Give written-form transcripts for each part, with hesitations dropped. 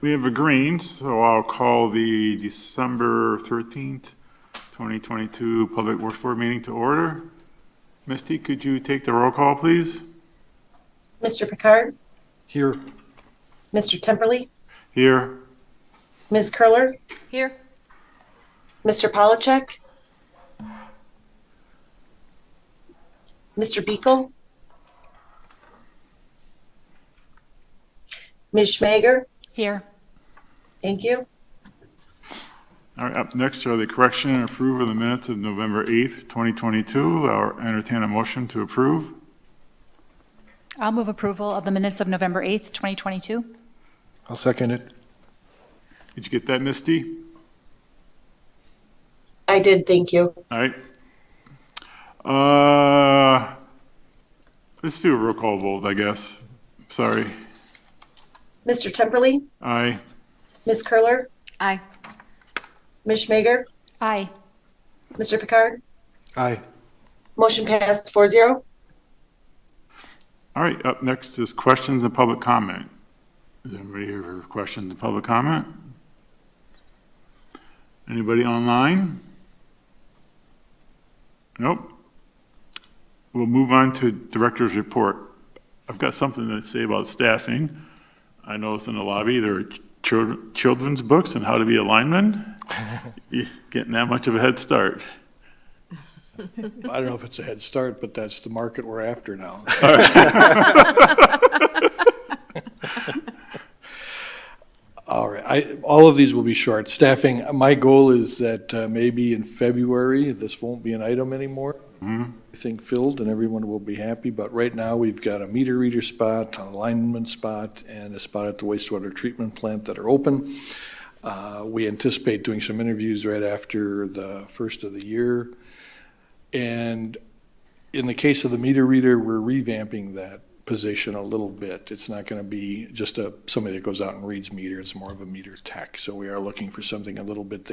we have a green, so I'll call the December 13th, 2022 Public Works Board meeting to order. Misty, could you take the roll call, please? Mr. Picard, Here. Mr. Temperley, Here. Ms. Curler, Here. Mr. Polachek, Mr. Beekle, Ms. Schmager. Here. Thank you. All right, up next are the correction and approval of the minutes of November 8th, 2022. I'll entertain a motion to approve. I'll move approval of the minutes of November 8th, 2022. I'll second it. Did you get that, Misty? I did, thank you. All right. Let's do a roll call vote, I guess. Sorry. Mr. Temperley, Aye. Ms. Curler, Aye. Ms. Schmager, Aye. Mr. Picard. Aye. Motion passed 4-0. All right, up next is questions and public comment. Is anybody here for questions and public comment? Anybody online? Nope. We'll move on to director's report. I've got something to say about staffing. I noticed in the lobby there are children's books on how to be a lineman. You're getting that much of a head start. I don't know if it's a head start, but that's the market we're after now. All right, all of these will be short. Staffing, my goal is that maybe in February, this won't be an item anymore. I think filled and everyone will be happy, but right now we've got a meter reader spot, a lineman spot, and a spot at the wastewater treatment plant that are open. We anticipate doing some interviews right after the first of the year. And in the case of the meter reader, we're revamping that position a little bit. It's not going to be just somebody that goes out and reads meter. It's more of a meter tech. So we are looking for something a little bit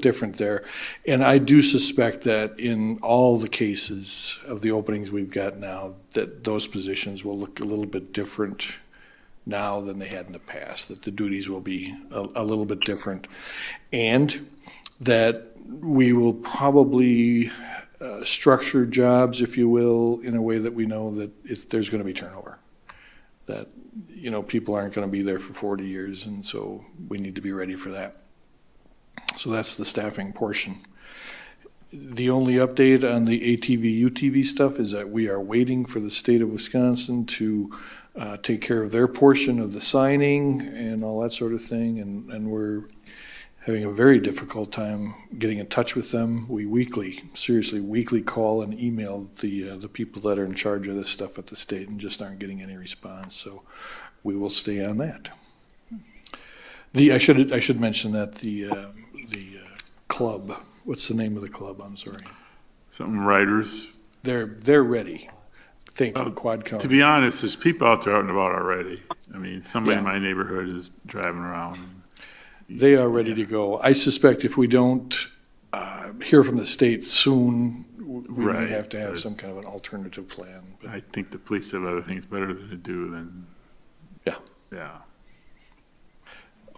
different there. And I do suspect that in all the cases of the openings we've got now, that those positions will look a little bit different now than they had in the past, that the duties will be a little bit different. And that we will probably structure jobs, if you will, in a way that we know that there's going to be turnover. That, people aren't going to be there for 40 years, and so we need to be ready for that. So that's the staffing portion. The only update on the ATV, UTV stuff is that we are waiting for the state of Wisconsin to take care of their portion of the signing and all that sort of thing, and we're having a very difficult time getting in touch with them. We seriously weekly call and email the people that are in charge of this stuff at the state and just aren't getting any response. So we will stay on that. I should mention that the club. What's the name of the club? I'm sorry. Something riders. They're ready. Thank you, Quad County. To be honest, there's people out there out and about already. I mean, somebody in Yeah. my neighborhood is driving around. They are ready to go. I suspect if we don't hear from the state soon, we Right. might have to have some kind of an alternative plan. But I think the police have other things better to do than. Yeah. Yeah.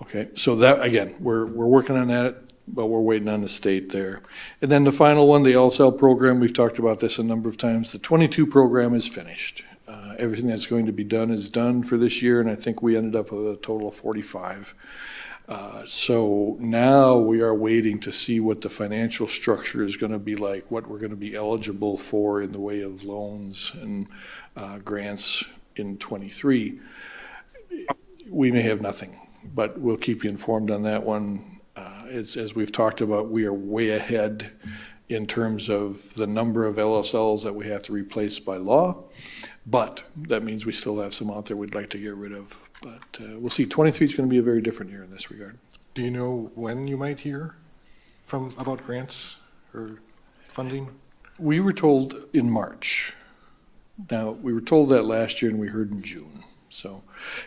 Okay, so that, again, we're working on that, but we're waiting on the state there. And then the final one, the LSL program, we've talked about this a number of times. The 22 program is finished. Everything that's going to be done is done for this year, and I think we ended up with a total of 45. So now we are waiting to see what the financial structure is going to be like, what we're going to be eligible for in the way of loans and grants in 23. We may have nothing, but we'll keep you informed on that one. As we've talked about, we are way ahead in terms of the number of LSLs that we have to replace by law, but that means we still have some out there we'd like to get rid of. But we'll see. 23 is going to be a very different year in this regard. Do you know when you might hear about grants or funding? We were told in March. Now, we were told that last year and we heard in June. So,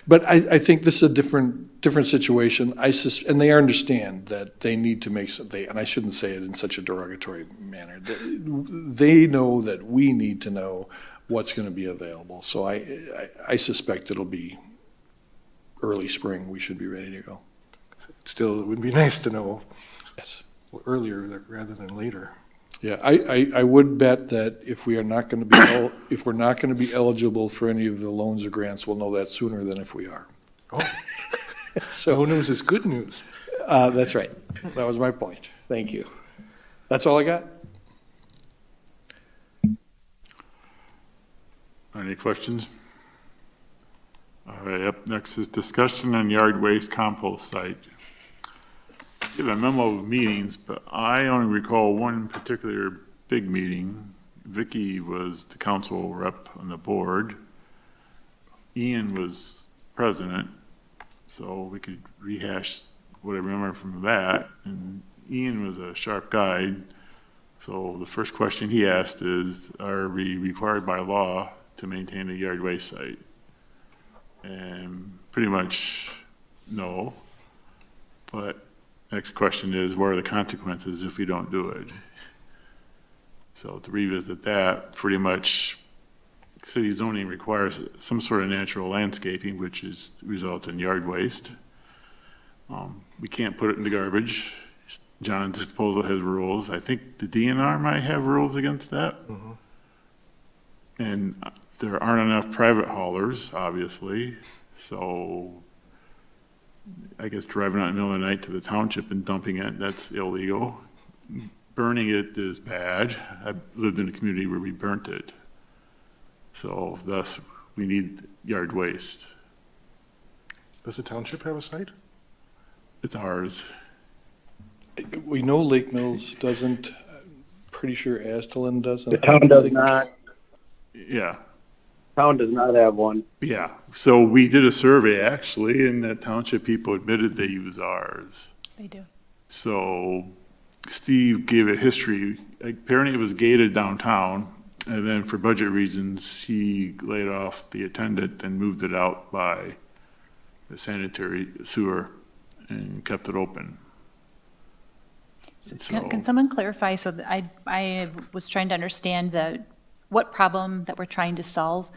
but I think this is a different situation. And they understand that they need to make and I shouldn't say it in such a derogatory manner. They know that we need to know what's going to be available. So I suspect it'll be early spring, we should be ready to go. Still, it would be nice to know Yes. earlier rather than later. Yeah, I would bet that if we are not going to be, if we're not going to be eligible for any of the loans or grants, we'll know that sooner than if we are. Oh, So, no news is good news. that's right. That was my point. Thank you. That's all I got. Any questions? All right, up next is discussion on yard waste compost site. Give a memo of meetings, but I only recall one particular big meeting. Vicky was the council rep on the board. Ian was president, so we could rehash what I remember from that. And Ian was a sharp guy. So the first question he asked is, are we required by law to maintain a yard waste site? And pretty much no. But next question is, what are the consequences if we don't do it? So to revisit that, pretty much city zoning requires some sort of natural landscaping, which results in yard waste. We can't put it in the garbage. John's disposal has rules. I think the DNR might have rules against that. And there aren't enough private haulers, obviously, so I guess driving out in the middle of the night to the township and dumping it, that's illegal. Burning it is bad. I've lived in a community where we burnt it. So thus, we need yard waste. Does the township have a site? It's ours. We know Lake Mills doesn't, pretty sure Astelin doesn't. The town does not. Yeah, Town does not have one. yeah. So we did a survey, actually, and the township people admitted they use ours. They do. So Steve gave a history. Apparently, it was gated downtown, and then for budget reasons, he laid off the attendant and moved it out by the sanitary sewer and kept it open. Can someone clarify, so that I was trying to understand what problem that we're trying to solve?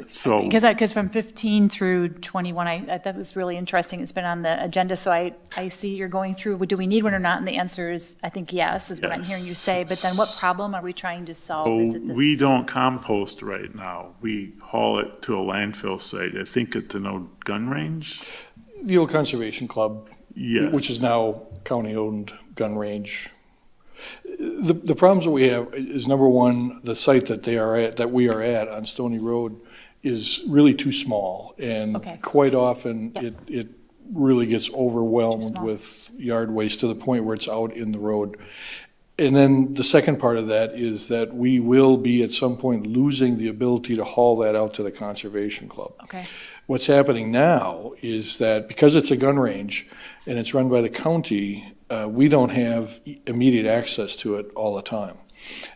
So, Because from 15 through 21, I that was really interesting. It's been on the agenda, so I see you're going through, do we need one or not? And the answer is, I think yes, is what I'm Yes. hearing you say. But then what problem are we trying to solve? Is it the- we don't compost right now. We haul it to a landfill site. I think at the no gun range. The old Conservation Club, Yes. which is now county-owned gun range. The problems that we have is, number one, the site that we are at on Stony Road is really too small. And Okay. quite often, Yep. it really gets Too overwhelmed small. with yard waste to the point where it's out in the road. And then the second part of that is that we will be at some point losing the ability to haul that out to the Conservation Club. Okay, What's happening now is that because it's a gun range and it's run by the county, we don't have immediate access to it all the time.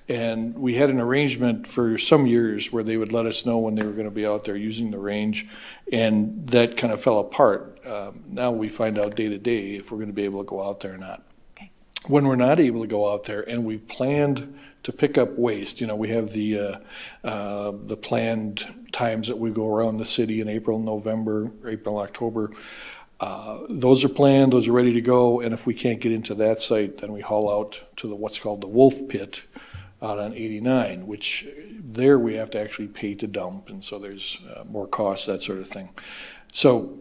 And we had an arrangement for some years where they would let us know when they were going to be out there using the range, and that kind of fell apart. Now we find out day to day if we're going to be able to go out there or not. Okay. When we're not able to go out there and we've planned to pick up waste, we have the planned times that we go around the city in April, November, April, October. Those are planned, those are ready to go, and if we can't get into that site, then we haul out to what's called the Wolf Pit out on 89, which there we have to actually pay to dump, and so there's more costs, that sort of thing. So,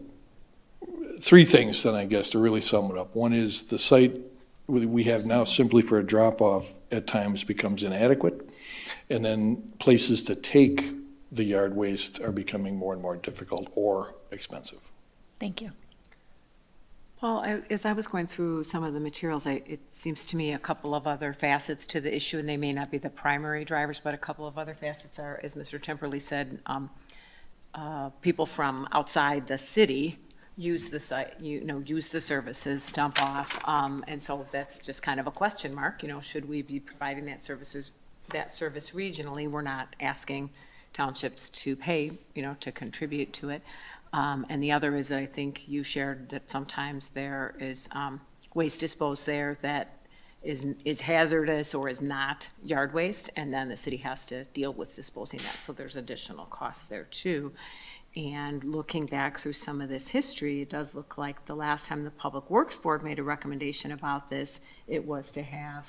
three things then, I guess, to really sum it up. One is the site we have now simply for a drop-off at times becomes inadequate, and then places to take the yard waste are becoming more and more difficult or expensive. thank you. Well, as I was going through some of the materials, it seems to me a couple of other facets to the issue, and they may not be the primary drivers, but a couple of other facets are, as Mr. Temperley said, people from outside the city use the site, use the services, dump off, and so that's just kind of a question mark. Should we be providing that service regionally? We're not asking townships to pay, to contribute to it. And the other is that I think you shared that sometimes there is waste disposed there that is hazardous or is not yard waste, and then the city has to deal with disposing that. So there's additional costs there too. And looking back through some of this history, it does look like the last time the Public Works Board made a recommendation about this, it was to have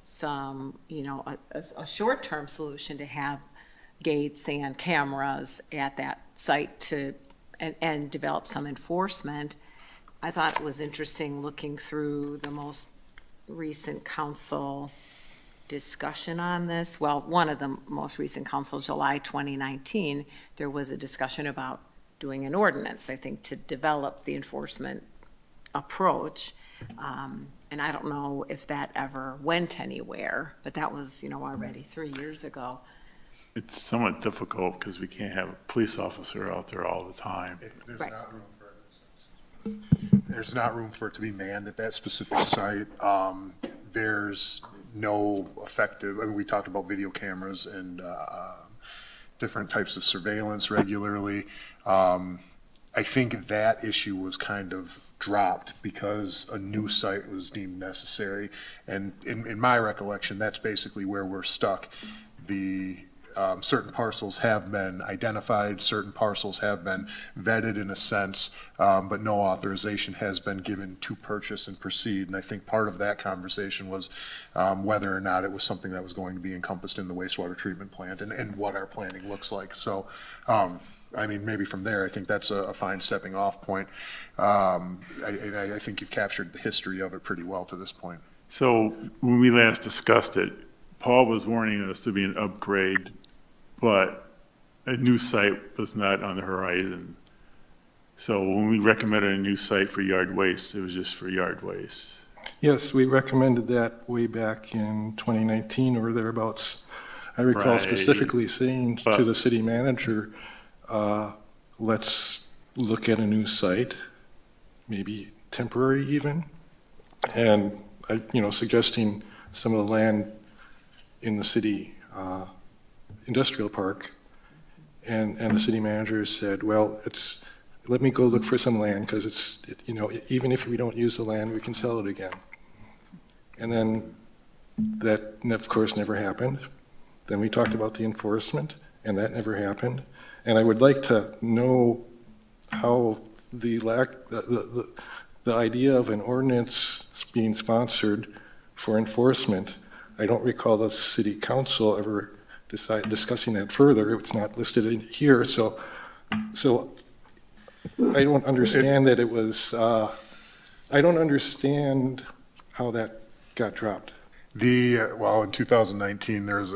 some, a short-term solution to have gates and cameras at that site and develop some enforcement. I thought it was interesting looking through the most recent council discussion on this. Well, one of the most recent council, July 2019, there was a discussion about doing an ordinance, I think, to develop the enforcement approach. And I don't know if that ever went anywhere, but that was, already 3 years ago. It's somewhat difficult because we can't have a police officer out there all the time. There's Right. not room for it. There's not room for it to be manned at that specific site. There's no effective, we talked about video cameras and different types of surveillance regularly. I think that issue was kind of dropped because a new site was deemed necessary. And in my recollection, that's basically where we're stuck. Certain parcels have been identified, certain parcels have been vetted in a sense, but no authorization has been given to purchase and proceed. And I think part of that conversation was whether or not it was something that was going to be encompassed in the wastewater treatment plant and what our planning looks like. So, maybe from there, I think that's a fine stepping off point. I think you've captured the history of it pretty well to this point. So when we last discussed it, Paul was warning us to be an upgrade, but a new site was not on the horizon. So when we recommended a new site for yard waste, it was just for yard waste. Yes, we recommended that way back in 2019 or thereabouts. I recall Right. specifically saying to But- the city manager, let's look at a new site, maybe temporary even, and suggesting some of the land in the city industrial park, and the city manager said, well, let me go look for some land, because even if we don't use the land, we can sell it again. And then that, of course, never happened. Then we talked about the enforcement, and that never happened. And I would like to know how the idea of an ordinance being sponsored for enforcement, I don't recall the city council ever discussing that further. It's not listed in here, so I don't understand that it was, I don't understand how that got dropped. In 2019, there was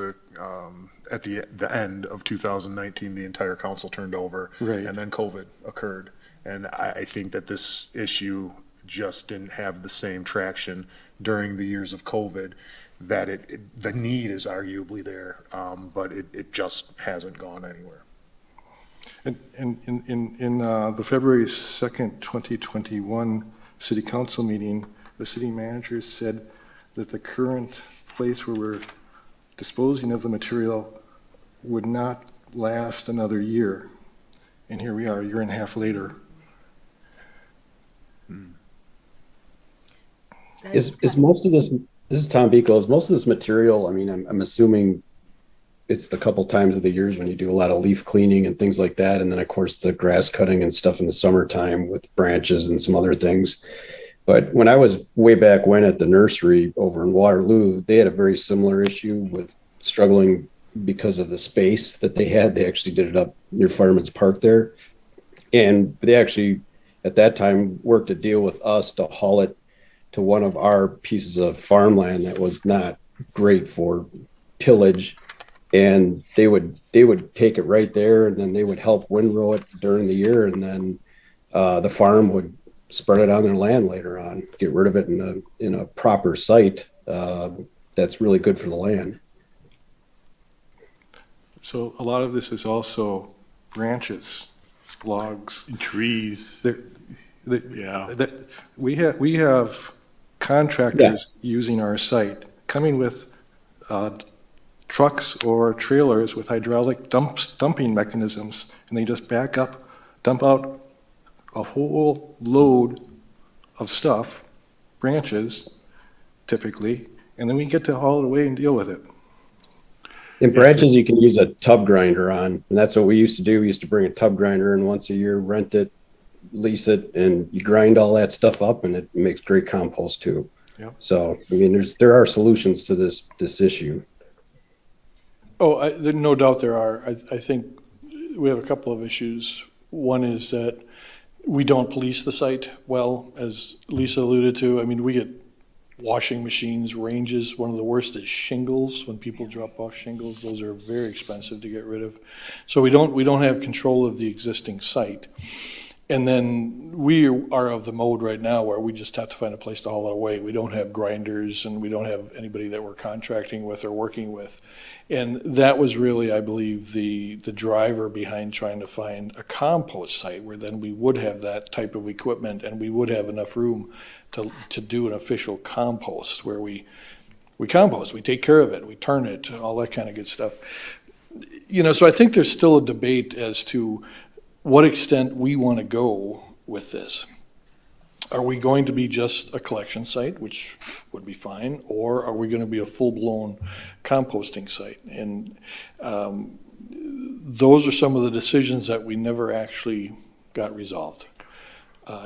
at the end of 2019, the entire council turned over. Right. And then COVID occurred. And I think that this issue just didn't have the same traction during the years of COVID, that the need is arguably there, but it just hasn't gone anywhere. And in the February 2nd, 2021 city council meeting, the city manager said that the current place where we're disposing of the material would not last another year. And here we are, a year and a half later. Is most of this is Tom Beagle, is most of this material, I'm assuming it's the couple times of the years when you do a lot of leaf cleaning and things like that, and then of course the grass cutting and stuff in the summertime with branches and some other things. But when I was way back when at the nursery over in Waterloo, they had a very similar issue with struggling because of the space that they had. They actually did it up near Fireman's Park there. And they actually, at that time, worked a deal with us to haul it to one of our pieces of farmland that was not great for tillage. And they would take it right there, and then they would help windrow it during the year. And then the farm would spread it on their land later on, get rid of it in a proper site that's really good for the land. So a lot of this is also branches, logs. And trees, yeah. We have contractors using our site, coming with trucks or trailers with hydraulic dumping mechanisms, and they just back up, dump out a whole load of stuff, branches typically, and then we get to haul it away and deal with it. In branches, you can use a tub grinder on, and that's what we used to do. We used to bring a tub grinder in once a year, rent it, lease it, and you grind all that stuff up, and it makes great compost too. Yep. So, I mean, there are solutions to this issue. Oh, no doubt there are. I think we have a couple of issues. One is that we don't police the site well, as Lisa alluded to. I mean, we get washing machines, ranges. One of the worst is shingles. When people drop off shingles, those are very expensive to get rid of. So we don't have control of the existing site. And then we are of the mode right now where we just have to find a place to haul it away. We don't have grinders, and we don't have anybody that we're contracting with or working with. And that was really, I believe, the driver behind trying to find a compost site where then we would have that type of equipment and we would have enough room to do an official compost where we compost, we take care of it, we turn it, all that kind of good stuff. You know, so I think there's still a debate as to what extent we want to go with this. Are we going to be just a collection site, which would be fine, or are we going to be a full-blown composting site? And those are some of the decisions that we never actually got resolved.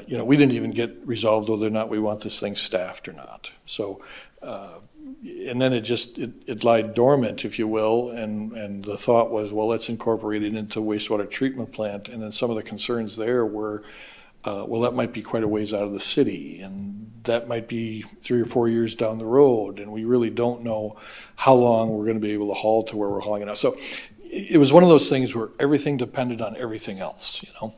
You know, we didn't even get resolved whether or not we want this thing staffed or not. So, and then it lied dormant, if you will, and the thought was, well, let's incorporate it into wastewater treatment plant. And then some of the concerns there were, well, that might be quite a ways out of the city, and that might be 3 or 4 years down the road, and we really don't know how long we're going to be able to haul to where we're hauling it out. So it was one of those things where everything depended on everything else, you know,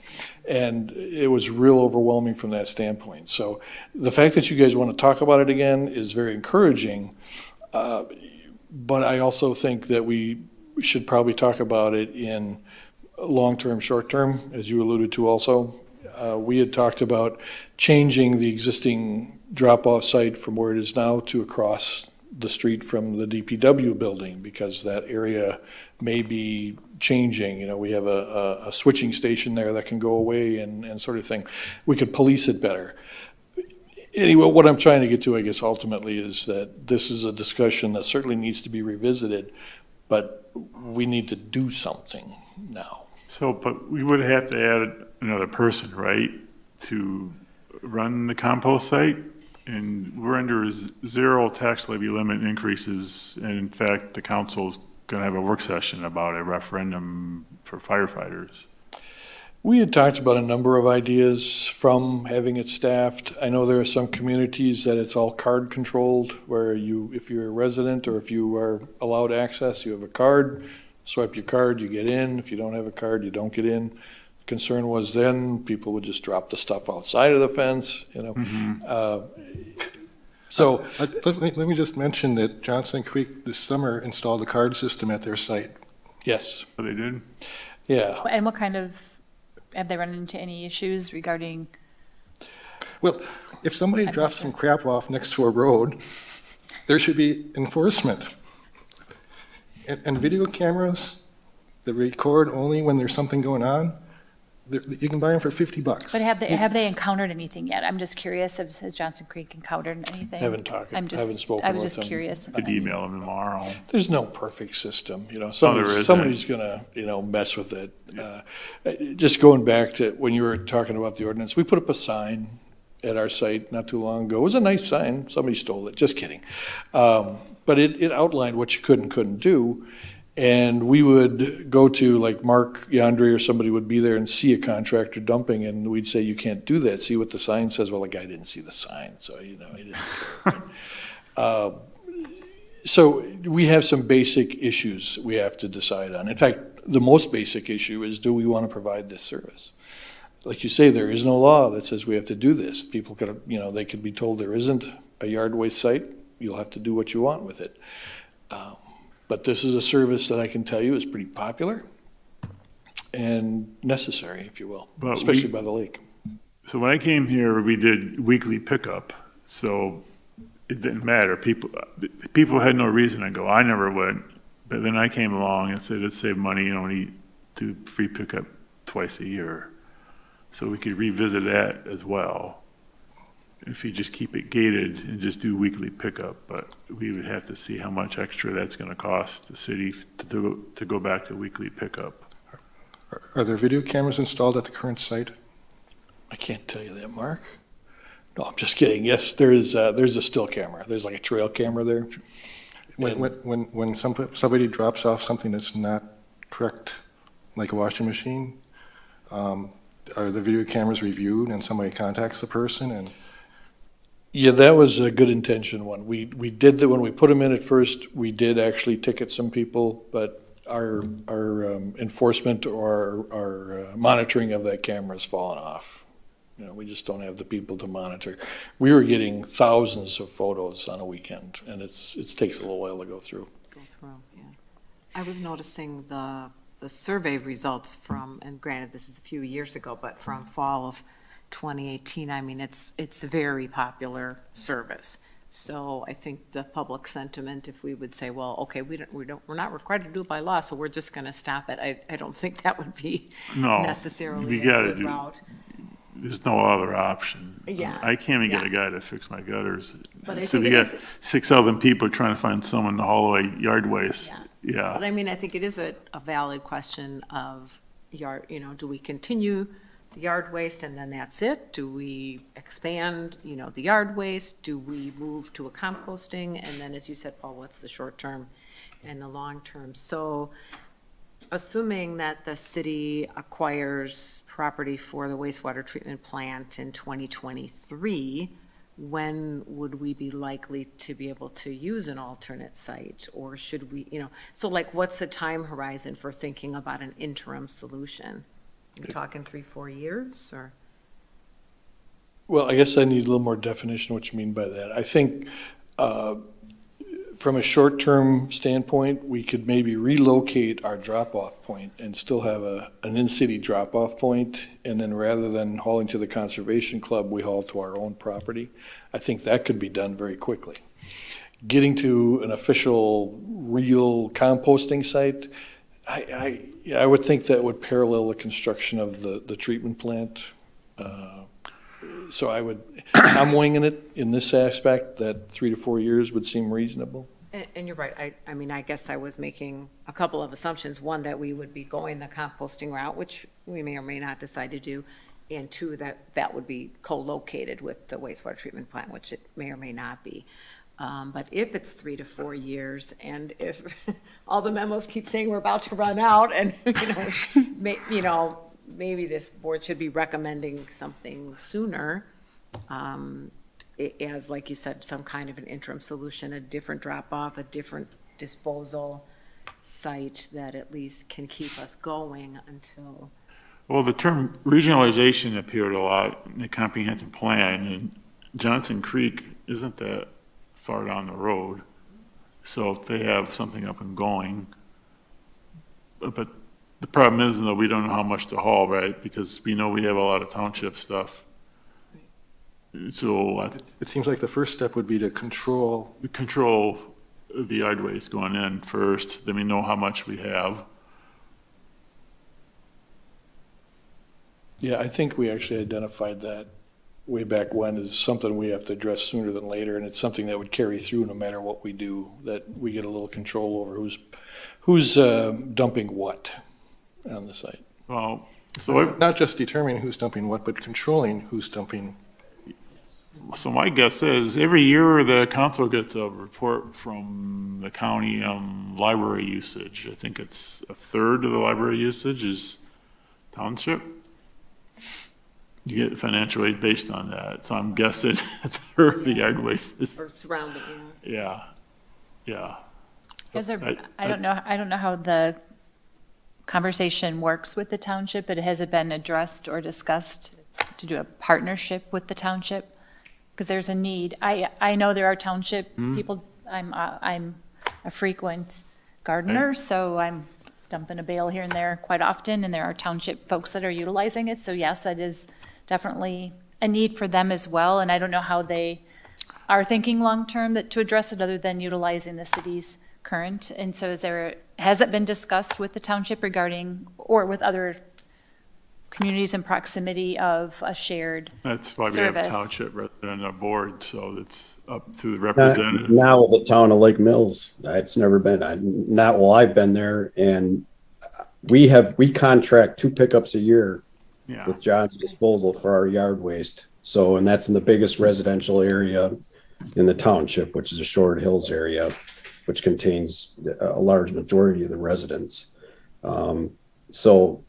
and it was real overwhelming from that standpoint. So the fact that you guys want to talk about it again is very encouraging, but I also think that we should probably talk about it in long-term, short-term, as you alluded to also. We had talked about changing the existing drop-off site from where it is now to across the street from the DPW building, because that area may be changing. You know, we have a switching station there that can go away and sort of thing. We could police it better. Anyway, what I'm trying to get to, I guess, ultimately is that this is a discussion that certainly needs to be revisited, but we need to do something now. So, but we would have to add another person, right, to run the compost site? And we're under zero tax levy limit increases, and in fact, the council's gonna have a work session about a referendum for firefighters. We had talked about a number of ideas from having it staffed. I know there are some communities that it's all card controlled, where if you're a resident or if you are allowed access, you have a card, swipe your card, you get in. If you don't have a card, you don't get in. Concern was then people would just drop the stuff outside of the fence, you know. So Let me just mention that Johnson Creek this summer installed a card system at their site. yes, So they did? yeah. And what kind of, have they run into any issues regarding, Well, if somebody drops some crap off next to a road, there should be enforcement. And video cameras that record only when there's something going on, you can buy them for $50. but have they encountered anything yet? I'm just curious, has Johnson Creek encountered anything? Haven't spoken I was with just them. curious. Could email them tomorrow. There's no perfect system, you know, there isn't. somebody's gonna, you know, mess with it. Just going back to when you were talking about the ordinance, we put up a sign at our site not too long ago. It was a nice sign, somebody stole it, just kidding. But it outlined what you could and couldn't do. And we would go to, like, Mark Yandre or somebody would be there and see a contractor dumping, and we'd say, you can't do that. See what the sign says? Well, the guy didn't see the sign, so, you know, he didn't care. So we have some basic issues we have to decide on. In fact, the most basic issue is, do we want to provide this service? Like you say, there is no law that says we have to do this. People could, you know, they could be told there isn't a yard waste site. You'll have to do what you want with it. But this is a service that I can tell you is pretty popular and necessary, if you will, But especially by the lake. So when I came here, we did weekly pickup, so it didn't matter. People had no reason to go. I never went, but then I came along and said, let's save money and only do free pickup twice a year. So we could revisit that as well. if you just keep it gated and just do weekly pickup, but we would have to see how much extra that's gonna cost the city to go back to weekly pickup. Are there video cameras installed at the current site? I can't tell you that, Mark. No, I'm just kidding. Yes, there's a still camera. There's like a trail camera there. When somebody drops off something that's not correct, like a washing machine, are the video cameras reviewed and somebody contacts the person and? Yeah, that was a good intention one. We did that when we put them in at first, we did actually ticket some people, but our enforcement or our monitoring of that camera has fallen off. You know, we just don't have the people to monitor. We were getting thousands of photos on a weekend, and it takes a little while to go through. Yeah. I was noticing the survey results from, and granted, this is a few years ago, but from fall of 2018, I mean, it's a very popular service. So I think the public sentiment, if we would say, well, okay, we're not required to do it by law, so we're just going to stop it, I don't think that would be No, necessarily we a gotta good do- route. There's no other option. Yeah, I can't even get yeah. a guy to fix my gutters. But I So think we it got is- 6,000 people trying to find someone to haul away yard waste. Yeah. But I mean, I think it is a valid question of do we continue the yard waste and then that's it? Do we expand, the yard waste? Do we move to a composting? And then, as you said, Paul, what's the short term and the long term? So assuming that the city acquires property for the wastewater treatment plant in 2023, when would we be likely to be able to use an alternate site? Or should we, so like, what's the time horizon for thinking about an interim solution? Are we talking 3-4 years, or? Well, I guess I need a little more definition of what you mean by that. I think from a short-term standpoint, we could maybe relocate our drop-off point and still have an in-city drop-off point, and then rather than hauling to the Conservation Club, we haul to our own property. I think that could be done very quickly. Getting to an official, real composting site, I would think that would parallel the construction of the treatment plant. So I'm winging it in this aspect, that 3 to 4 years would seem reasonable. And you're right. I mean, I guess I was making a couple of assumptions. One, that we would be going the composting route, which we may or may not decide to do. And two, that would be co-located with the wastewater treatment plant, which it may or may not be. But if it's 3 to 4 years, and if all the memos keep saying we're about to run out, and, maybe this board should be recommending something sooner, as, like you said, some kind of an interim solution, a different drop-off, a different disposal site that at least can keep us going until. Well, the term regionalization appeared a lot in the comprehensive plan, and Johnson Creek isn't that far down the road. So if they have something up and going, but the problem is, though, we don't know how much to haul, right? Because we know we have a lot of township stuff. So It seems like the first step would be to control. control the yard waste going in first, then we know how much we have. Yeah, I think we actually identified that way back when as something we have to address sooner than later, and it's something that would carry through no matter what we do, that we get a little control over who's dumping what on the site. Well, so Not just determining who's dumping what, but controlling who's dumping. So my guess is every year the council gets a report from the county on library usage. I think it's a third of the library usage is township. You get financial aid based on that. So I'm guessing a third of the yard waste is, Or surrounding, yeah. Is there, I don't know how the conversation works with the township, but has it been addressed or discussed to do a partnership with the township? Because there's a need. I know there are township people, I'm a frequent gardener, so I'm dumping a bale here and there quite often, and there are township folks that are utilizing it, so yes, that is definitely a need for them as well, and I don't know how they are thinking long-term to address it other than utilizing the city's current, and so has it been discussed with the township regarding, or with other communities in proximity of a shared That's why we have service. township rather than a board, so it's up to the representative. Now the town of Lake Mills, it's never been, not while I've been there, and we contract 2 pickups a year Yeah, with John's Disposal for our yard waste. So, and that's in the biggest residential area in the township, which is a Short Hills area, which contains a large majority of the residents. So,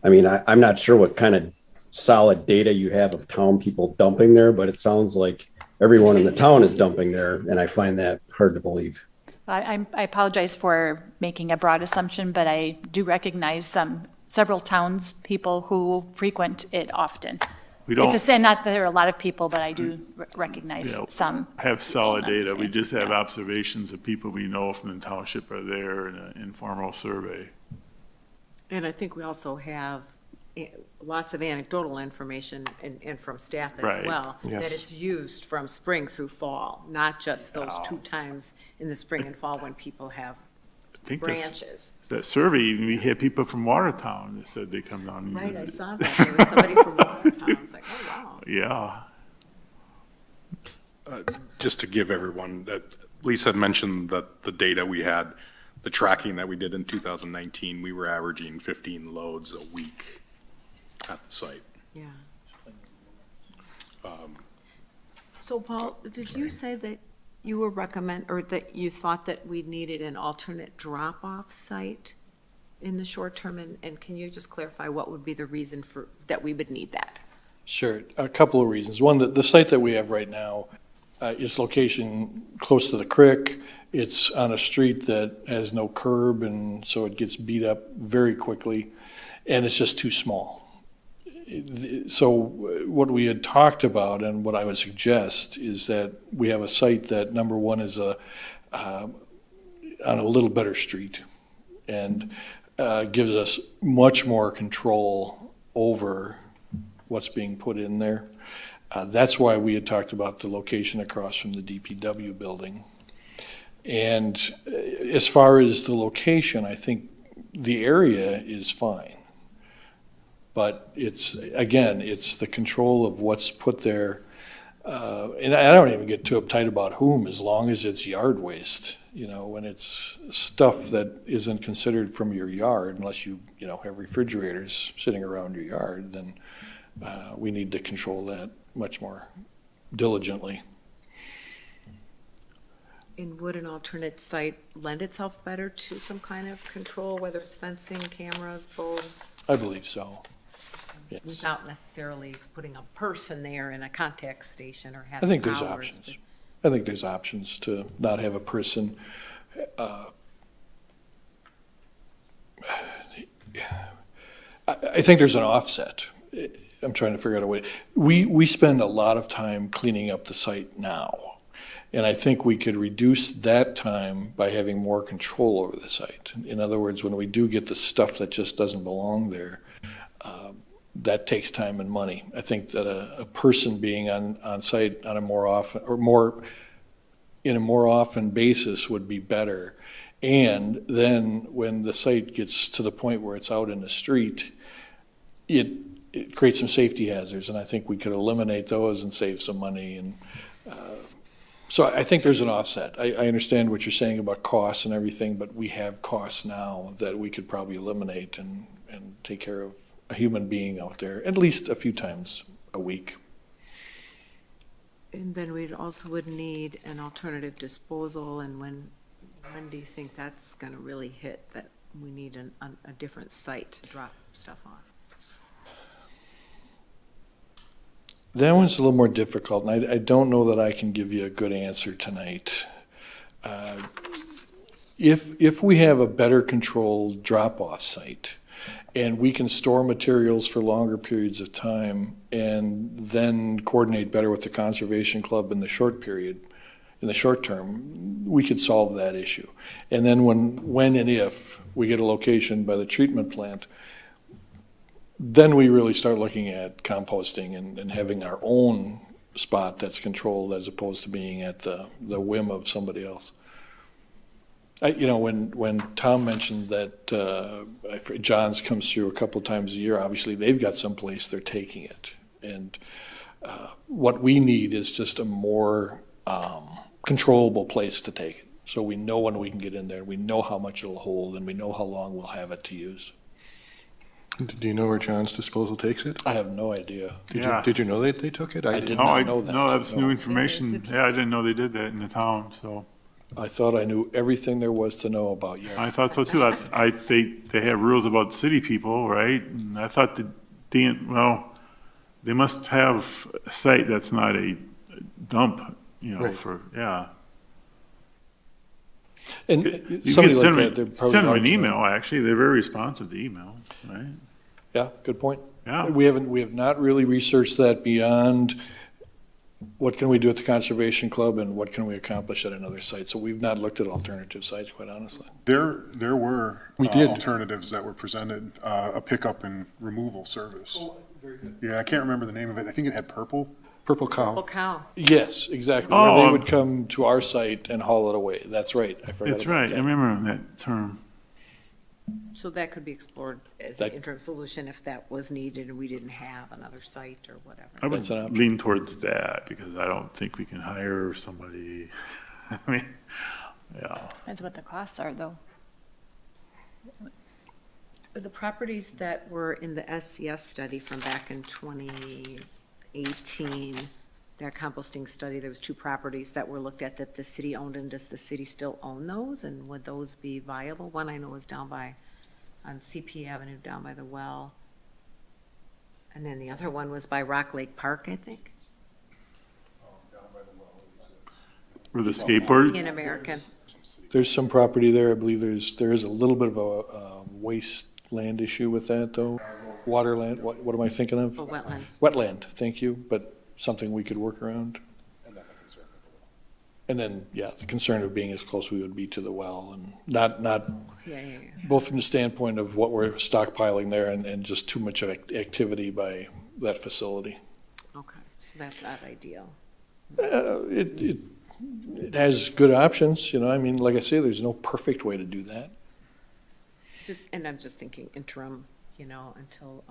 I mean, I'm not sure what kind of solid data you have of town people dumping there, but it sounds like everyone in the town is dumping there, and I find that hard to believe. I apologize for making a broad assumption, but I do recognize several townspeople who frequent it often. we It's a don't sin, not that there are a lot of people, but I do recognize Yeah. some. have solid People data. We understand. just have Yeah. observations of people we know from the township are there in an informal survey. And I think we also have lots of anecdotal information and from staff as Right. well, Yes. that it's used from spring through fall, not just those 2 times in the spring and fall when people have I think branches. that survey, we had people from Watertown that said they come down and Right, I use it. saw that. There was somebody from Watertown. I was like, oh, wow. Yeah, Just to give everyone, that Lisa had mentioned that the data we had, the tracking that we did in 2019, we were averaging 15 loads a week at the site. Yeah. So Paul, did you say that you were or that you thought that we needed an alternate drop-off site in the short term? And can you just clarify what would be the reason that we would need that? Sure, a couple of reasons. One, the site that we have right now is location close to the creek. It's on a street that has no curb, and so it gets beat up very quickly, and it's just too small. So what we had talked about and what I would suggest is that we have a site that, number one, is on a little better street and gives us much more control over what's being put in there. That's why we had talked about the location across from the DPW building. And as far as the location, I think the area is fine. But it's the control of what's put there. And I don't even get too uptight about whom, as long as it's yard waste. When it's stuff that isn't considered from your yard, unless you have refrigerators sitting around your yard, then we need to control that much more diligently. And would an alternate site lend itself better to some kind of control, whether it's fencing, cameras, both, I believe so. Yes. without necessarily putting a person there in a contact station or I having think there's hours, options. I think there's options to not have a person. I think there's an offset. I'm trying to figure out a way. We spend a lot of time cleaning up the site now. And I think we could reduce that time by having more control over the site. In other words, when we do get the stuff that just doesn't belong there, that takes time and money. I think that a person being on site on a more often basis would be better. And then when the site gets to the point where it's out in the street, it creates some safety hazards, and I think we could eliminate those and save some money. And so I think there's an offset. I understand what you're saying about costs and everything, but we have costs now that we could probably eliminate and take care of a human being out there at least a few times a week. And then we also would need an alternative disposal, and when do you think that's gonna really hit, that we need a different site to drop stuff on? That one's a little more difficult, and I don't know that I can give you a good answer tonight. If we have a better controlled drop-off site, and we can store materials for longer periods of time, and then coordinate better with the Conservation Club in the short term, we could solve that issue. And then when and if we get a location by the treatment plant, then we really start looking at composting and having our own spot that's controlled as opposed to being at the whim of somebody else. When Tom mentioned that John's comes through a couple times a year, obviously they've got someplace they're taking it. And what we need is just a more controllable place to take it. So we know when we can get in there, we know how much it'll hold, and we know how long we'll have it to use. Do you know where John's Disposal takes it? I have no idea. Yeah. Did you know they took it? I did No, not know that. No, that's new No. information. Yeah, I didn't know they did that in the town, so. I thought I knew everything there was to know about yard. I thought so too. They have rules about city people, right? And I thought that they must have a site that's not a dump, Right. yeah. And You somebody can like that, they're probably. send them an large enough. email, actually. They're very responsive to emails, right? Yeah, good point. Yeah. We have not really researched that beyond what can we do at the Conservation Club and what can we accomplish at another site. So we've not looked at alternative sites, quite honestly. There were We did. alternatives that were presented, a pickup and removal service. Yeah, I can't remember the name of it. I think it had purple. Purple Cow. Oh, cow. Yes, exactly. Where they Oh, would come to our site and haul it away. That's right. I forgot That's about right. I that. remember that term. So that could be explored as an interim solution if that was needed and we didn't have another site or whatever. I would That's an option. lean towards that because I don't think we can hire somebody. I mean, yeah. That's what the costs are, though. The properties that were in the SCS study from back in 2018, that composting study, there was 2 properties that were looked at that the city owned, and does the city still own those? And would those be viable? One I know was down on CP Avenue, down by the well. And then the other one was by Rock Lake Park, I think, For the skateboard, in American. There's some property there. I believe there is a little bit of a wasteland issue with that, though. Waterland, what am I thinking of? For wetlands. Wetland, thank you, but something we could work around. And then, yeah, the concern of being as close we would be to the well and not, Yeah. both from the standpoint of what we're stockpiling there and just too much of activity by that facility. Okay, so that's not ideal. It has good options, I mean, like I say, there's no perfect way to do that. And I'm just thinking interim, until,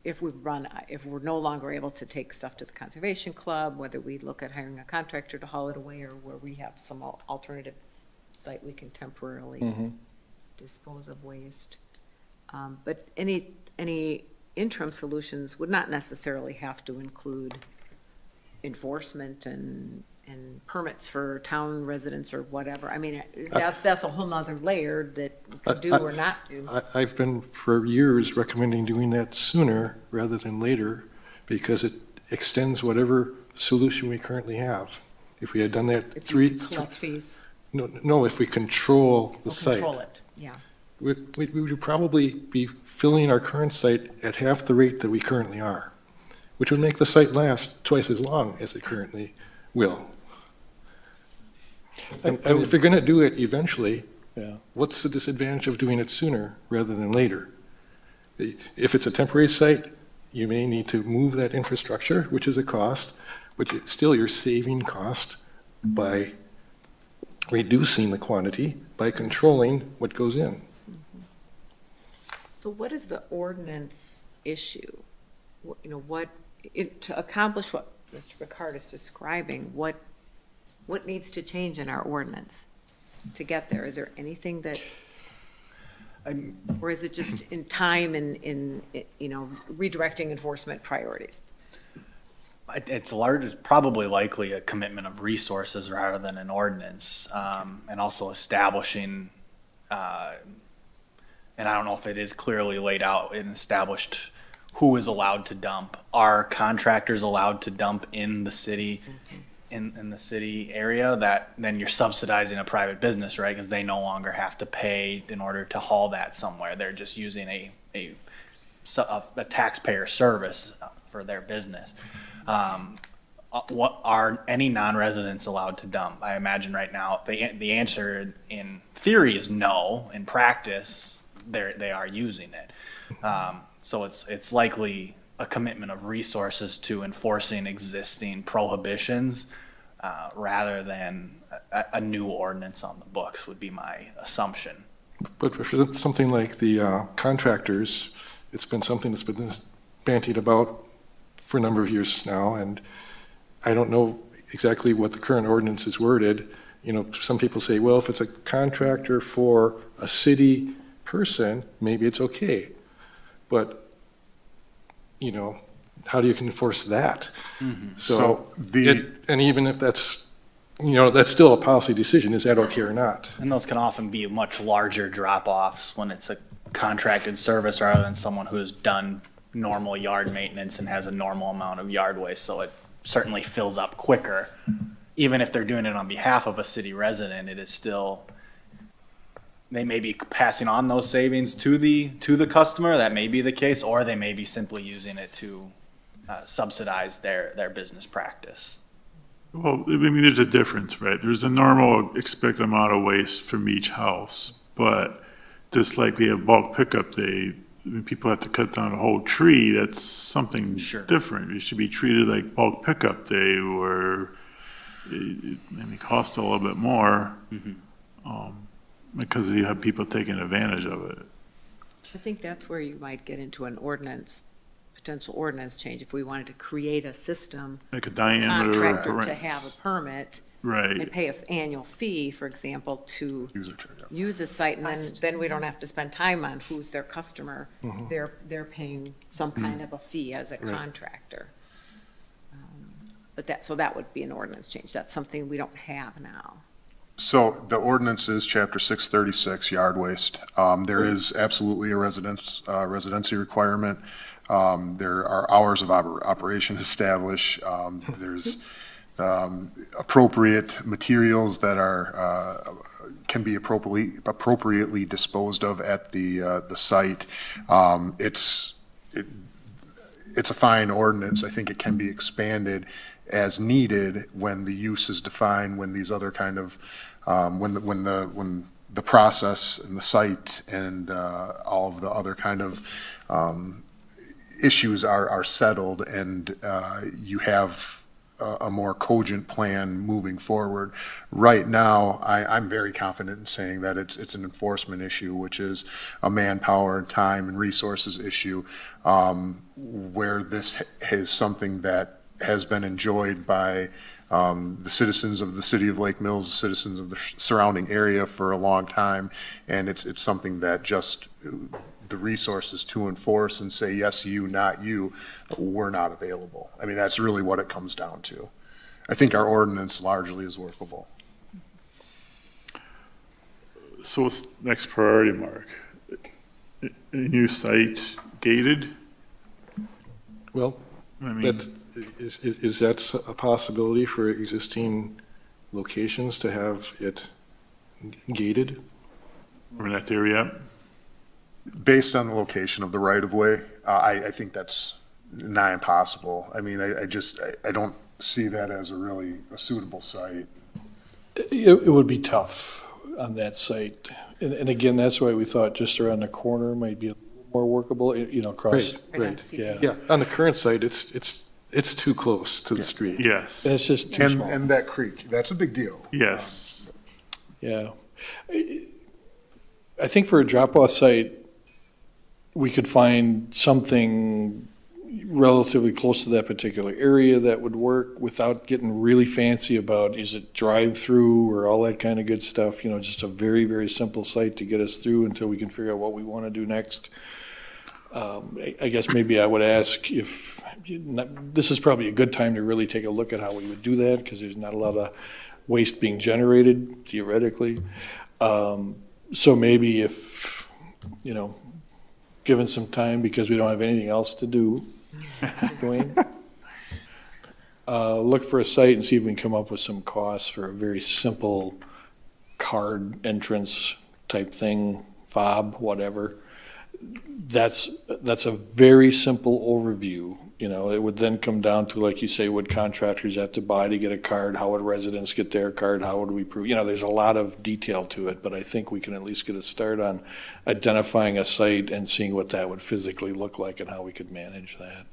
if we're no longer able to take stuff to the Conservation Club, whether we look at hiring a contractor to haul it away or where we have some alternative site we can temporarily dispose of waste. But any interim solutions would not necessarily have to include enforcement and permits for town residents or whatever. I mean, that's a whole nother layer that we can do or not do. I've been for years recommending doing that sooner rather than later because it extends whatever solution we currently have. If we had done that If you collect fees, no, if we control the or site. control it, yeah. We would probably be filling our current site at half the rate that we currently are, which would make the site last twice as long as it currently will. And if you're going to do it eventually, Yeah. what's the disadvantage of doing it sooner rather than later? If it's a temporary site, you may need to move that infrastructure, which is a cost, but still you're saving cost by reducing the quantity, by controlling what goes in. So what is the ordinance issue? To accomplish what Mr. Picard is describing, what needs to change in our ordinance to get there? Is there anything that, or is it just in time and in redirecting enforcement priorities? It's probably likely a commitment of resources rather than an ordinance, and also establishing, and I don't know if it is clearly laid out and established who is allowed to dump. Are contractors allowed to dump in the city, in the city area? That then you're subsidizing a private business, right? Because they no longer have to pay in order to haul that somewhere. They're just using a taxpayer service for their business. What are any non-residents allowed to dump? I imagine right now the answer in theory is no. In practice, they are using it. So it's likely a commitment of resources to enforcing existing prohibitions rather than a new ordinance on the books would be my assumption. But for something like the contractors, it's been something that's been bantied about for a number of years now, and I don't know exactly what the current ordinance is worded. You know, some people say, well, if it's a contractor for a city person, maybe it's okay. But, you know, how do you enforce that? So and even if that's, you know, that's still a policy decision, is that okay or not? And those can often be much larger drop-offs when it's a contracted service rather than someone who's done normal yard maintenance and has a normal amount of yard waste, so it certainly fills up quicker. Even if they're doing it on behalf of a city resident, it is still, they may be passing on those savings to the customer, that may be the case, or they may be simply using it to subsidize their business practice. Well, I mean, there's a difference, right? There's a normal expected amount of waste from each house, but just like we have bulk pickup day, when people have to cut down a whole tree, that's something different. It should be treated like bulk pickup day where it maybe costs a little bit more because you have people taking advantage of it. I think that's where you might get into an ordinance, potential ordinance change, if we wanted to create a system, Like a diameter. contractor to have a permit Right. and pay an annual fee, for example, to user charge. use a site, and then we don't have to spend time on who's their customer. They're paying some kind of a fee as a contractor. So that would be an ordinance change. That's something we don't have now. So the ordinance is chapter 636, yard waste. There is absolutely a residency requirement. There are hours of operation established. There's appropriate materials that can be appropriately disposed of at the site. It's a fine ordinance. I think it can be expanded as needed when the use is defined, when these other kind of when the process and the site and all of the other kind of issues are settled, and you have a more cogent plan moving forward. Right now, I'm very confident in saying that it's an enforcement issue, which is a manpower, time, and resources issue, where this is something that has been enjoyed by the citizens of the city of Lake Mills, the citizens of the surrounding area for a long time, and it's something that just the resources to enforce and say, yes, you, not you, were not available. I mean, that's really what it comes down to. I think our ordinance largely is workable. So what's next priority, Mark? A new site gated? Well, I mean, is that a possibility for existing locations to have it gated? we're not there yet. Based on the location of the right-of-way, I think that's nigh impossible. I mean, I don't see that as a suitable site. It would be tough on that site. And again, that's why we thought just around the corner might be a little more workable, you know, across. Right. Yeah. Yeah, on the current site, it's too close to the street. Yes. And it's just too small. And that creek, that's a big deal. Yes. Yeah. I think for a drop-off site, we could find something relatively close to that particular area that would work without getting really fancy about, is it drive-through or all that kind of good stuff, you know, just a very, very simple site to get us through until we can figure out what we want to do next. I guess maybe I would ask if, this is probably a good time to really take a look at how we would do that, because there's not a lot of waste being generated theoretically. So maybe if, you know, given some time, because we don't have anything else to do, Dwayne, look for a site and see if we can come up with some costs for a very simple card entrance type thing, fob, whatever. That's a very simple overview. You know, it would then come down to, like you say, what contractors have to buy to get a card, how would residents get their card, how would we prove, you know, there's a lot of detail to it, but I think we can at least get a start on identifying a site and seeing what that would physically look like and how we could manage that.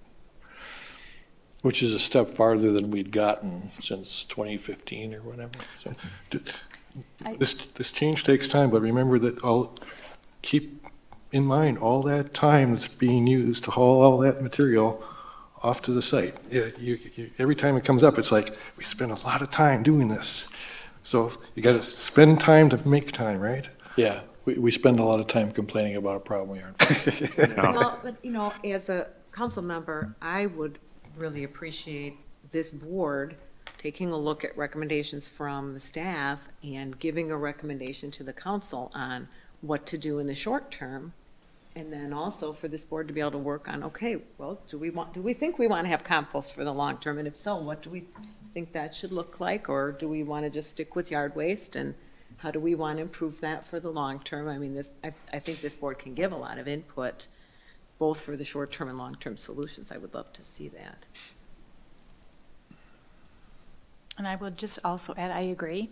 Which is a step farther than we'd gotten since 2015 or whatever, so. This change takes time, but remember that keep in mind all that time that's being used to haul all that material off to the site. Every time it comes up, it's like, we spend a lot of time doing this. So you gotta spend time to make time, right? Yeah, we spend a lot of time complaining about a problem we aren't fixing. Well, but, as a council member, I would really appreciate this board taking a look at recommendations from the staff and giving a recommendation to the council on what to do in the short term. And then also for this board to be able to work on, okay, well, do we think we want to have compost for the long term? And if so, what do we think that should look like? Or do we want to just stick with yard waste? And how do we want to improve that for the long term? I mean, I think this board can give a lot of input, both for the short term and long term solutions. I would love to see that. And I would just also add, I agree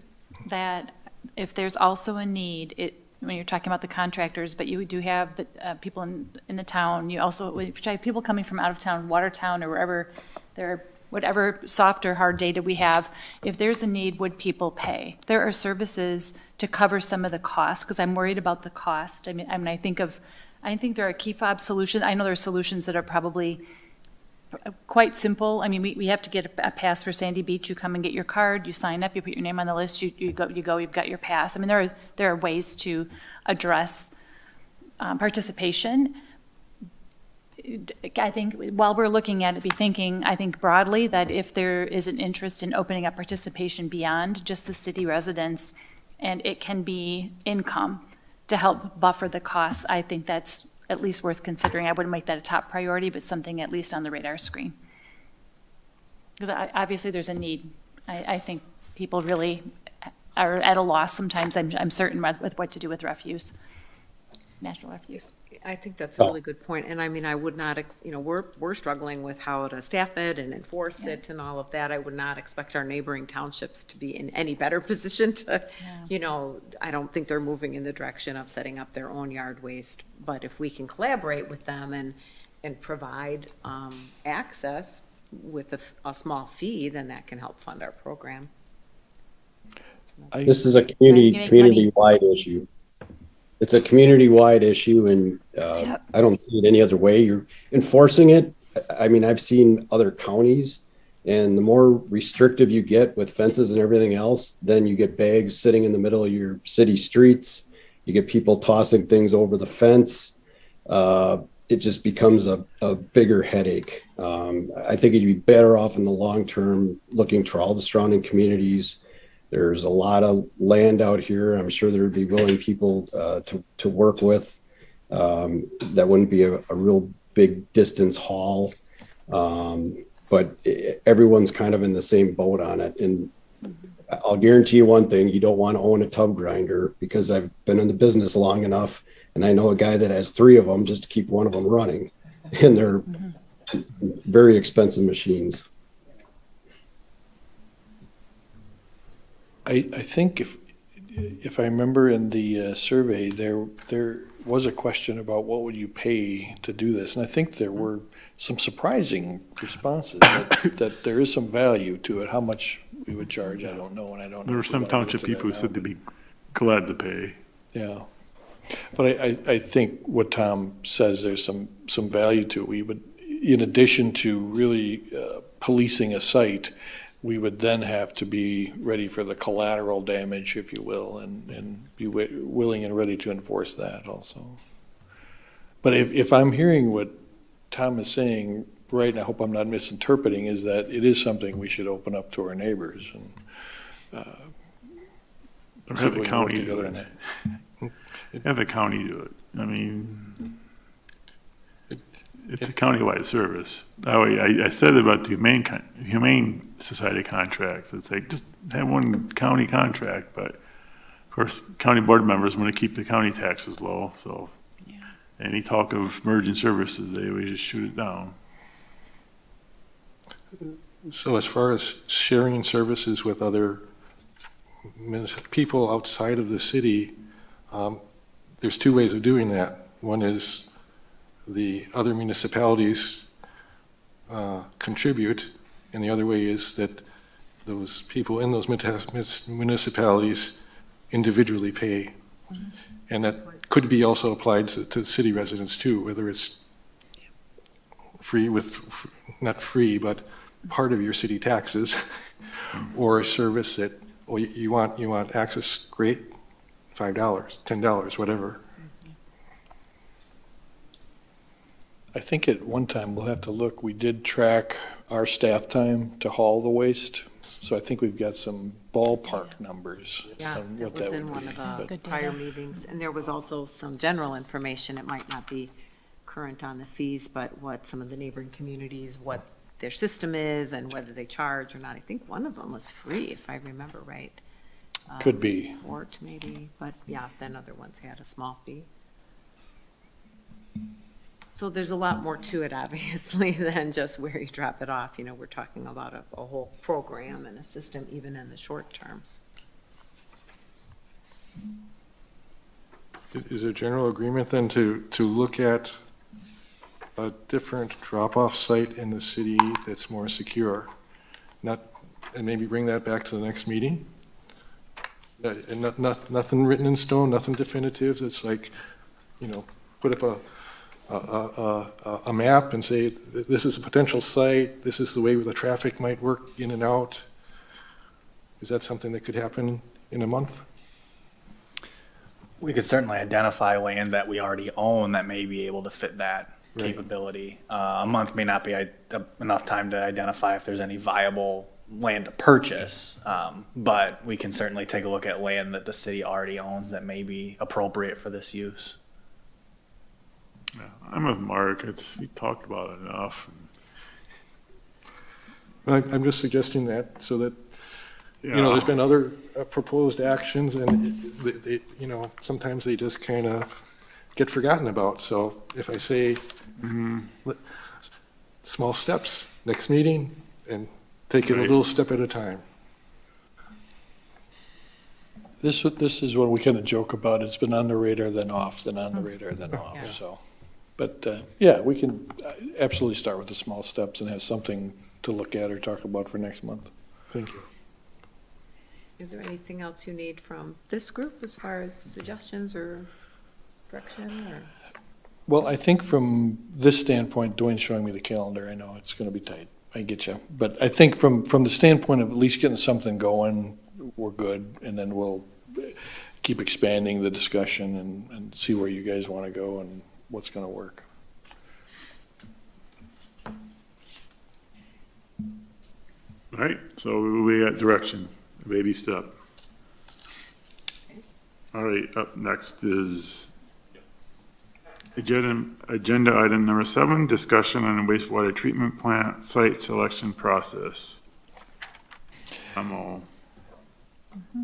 that if there's also a need, when you're talking about the contractors, but you do have the people in the town, you also, if you have people coming from out of town, Watertown or wherever, whatever soft or hard data we have, if there's a need, would people pay? There are services to cover some of the costs, because I'm worried about the cost. I think there are key fob solutions. I know there are solutions that are probably quite simple. I mean, we have to get a pass for Sandy Beach. You come and get your card, you sign up, you put your name on the list, you go, you've got your pass. I mean, there are ways to address participation. I think while we're looking at it, be thinking, I think broadly, that if there is an interest in opening up participation beyond just the city residents, and it can be income to help buffer the costs, I think that's at least worth considering. I wouldn't make that a top priority, but something at least on the radar screen. Because obviously there's a need. I think people really are at a loss sometimes, I'm certain, with what to do with refuse, natural refuse. I think that's a really good point. And I mean, I would not, we're struggling with how to staff it and enforce it and all of that. I would not expect our neighboring townships to be in any better position to, I don't think they're moving in the direction of setting up their own yard waste. But if we can collaborate with them and provide access with a small fee, then that can help fund our program. This is a community-wide issue. It's a community-wide issue, and I don't see it any other way. You're enforcing it. I mean, I've seen other counties, and the more restrictive you get with fences and everything else, then you get bags sitting in the middle of your city streets. You get people tossing things over the fence. It just becomes a bigger headache. I think you'd be better off in the long term looking to all the surrounding communities. There's a lot of land out here. I'm sure there would be willing people to work with. That wouldn't be a real big distance haul. But everyone's kind of in the same boat on it. And I'll guarantee you one thing, you don't want to own a tub grinder, because I've been in the business long enough, and I know a guy that has 3 of them just to keep one of them running. And they're very expensive machines. I think if I remember in the survey, there was a question about what would you pay to do this, and I think there were some surprising responses that there is some value to it. How much we would charge, I don't know, and I don't know. There were some township people who said they'd be glad to pay. Yeah, but I think what Tom says, there's some value to it. We would, in addition to really policing a site, we would then have to be ready for the collateral damage, if you will, and be willing and ready to enforce that also. But if I'm hearing what Tom is saying right, and I hope I'm not misinterpreting, is that it is something we should open up to our neighbors and see if we can work together on that. Have the county do it. I mean, it's a countywide service. I said about the Humane Society contracts. It's like, just have one county contract, but of course, county board members want to keep the county taxes low, so any talk of merging services, they would just shoot it down. So as far as sharing services with other people outside of the city, there's 2 ways of doing that. One is the other municipalities contribute And the other way is that those people in those municipalities individually pay. And that could be also applied to city residents too, whether it's free not free, but part of your city taxes, or a service that, oh, you want access, great, $5, $10, whatever. I think at one time, we'll have to look, we did track our staff time to haul the waste, so I think we've got some ballpark numbers Yeah, on that what was that in would one be. of the but- prior meetings. And there was also some general information, it might not be current on the fees, but what some of the neighboring communities, what their system is and whether they charge or not. I think one of them was free, if I remember right. Could be. Fort maybe, but yeah, then other ones had a small fee. So there's a lot more to it, obviously, than just where you drop it off. You know, we're talking about a whole program and a system, even in the short term. Is there general agreement then to look at a different drop-off site in the city that's more secure? And maybe bring that back to the next meeting? And nothing written in stone, nothing definitive. It's like, put up a map and say, this is a potential site, this is the way the traffic might work in and out. Is that something that could happen in a month? We could certainly identify land that we already own that may be able to fit that Right. capability. A month may not be enough time to identify if there's any viable land to purchase, but we can certainly take a look at land that the city already owns that may be appropriate for this use. Yeah, I'm with Mark. We talked about it enough. I'm just suggesting that so that, there's been other proposed actions and, sometimes they just kind of get forgotten about. So if I say, small steps, next meeting, and take it a Right. little step at a time. This is what we kind of joke about, it's been on the radar, then off, then on the radar, then off, Yeah. so. But, yeah, we can absolutely start with the small steps and have something to look at or talk about for next month. Thank you. Is there anything else you need from this group as far as suggestions or direction or? Well, I think from this standpoint, Dwayne's showing me the calendar, I know it's gonna be tight, I get you. But I think from the standpoint of at least getting something going, we're good, and then we'll keep expanding the discussion and see where you guys wanna go and what's gonna work. All right, so we got direction, baby step. All right, up next is agenda item number 7, discussion on a wastewater treatment plant site selection process.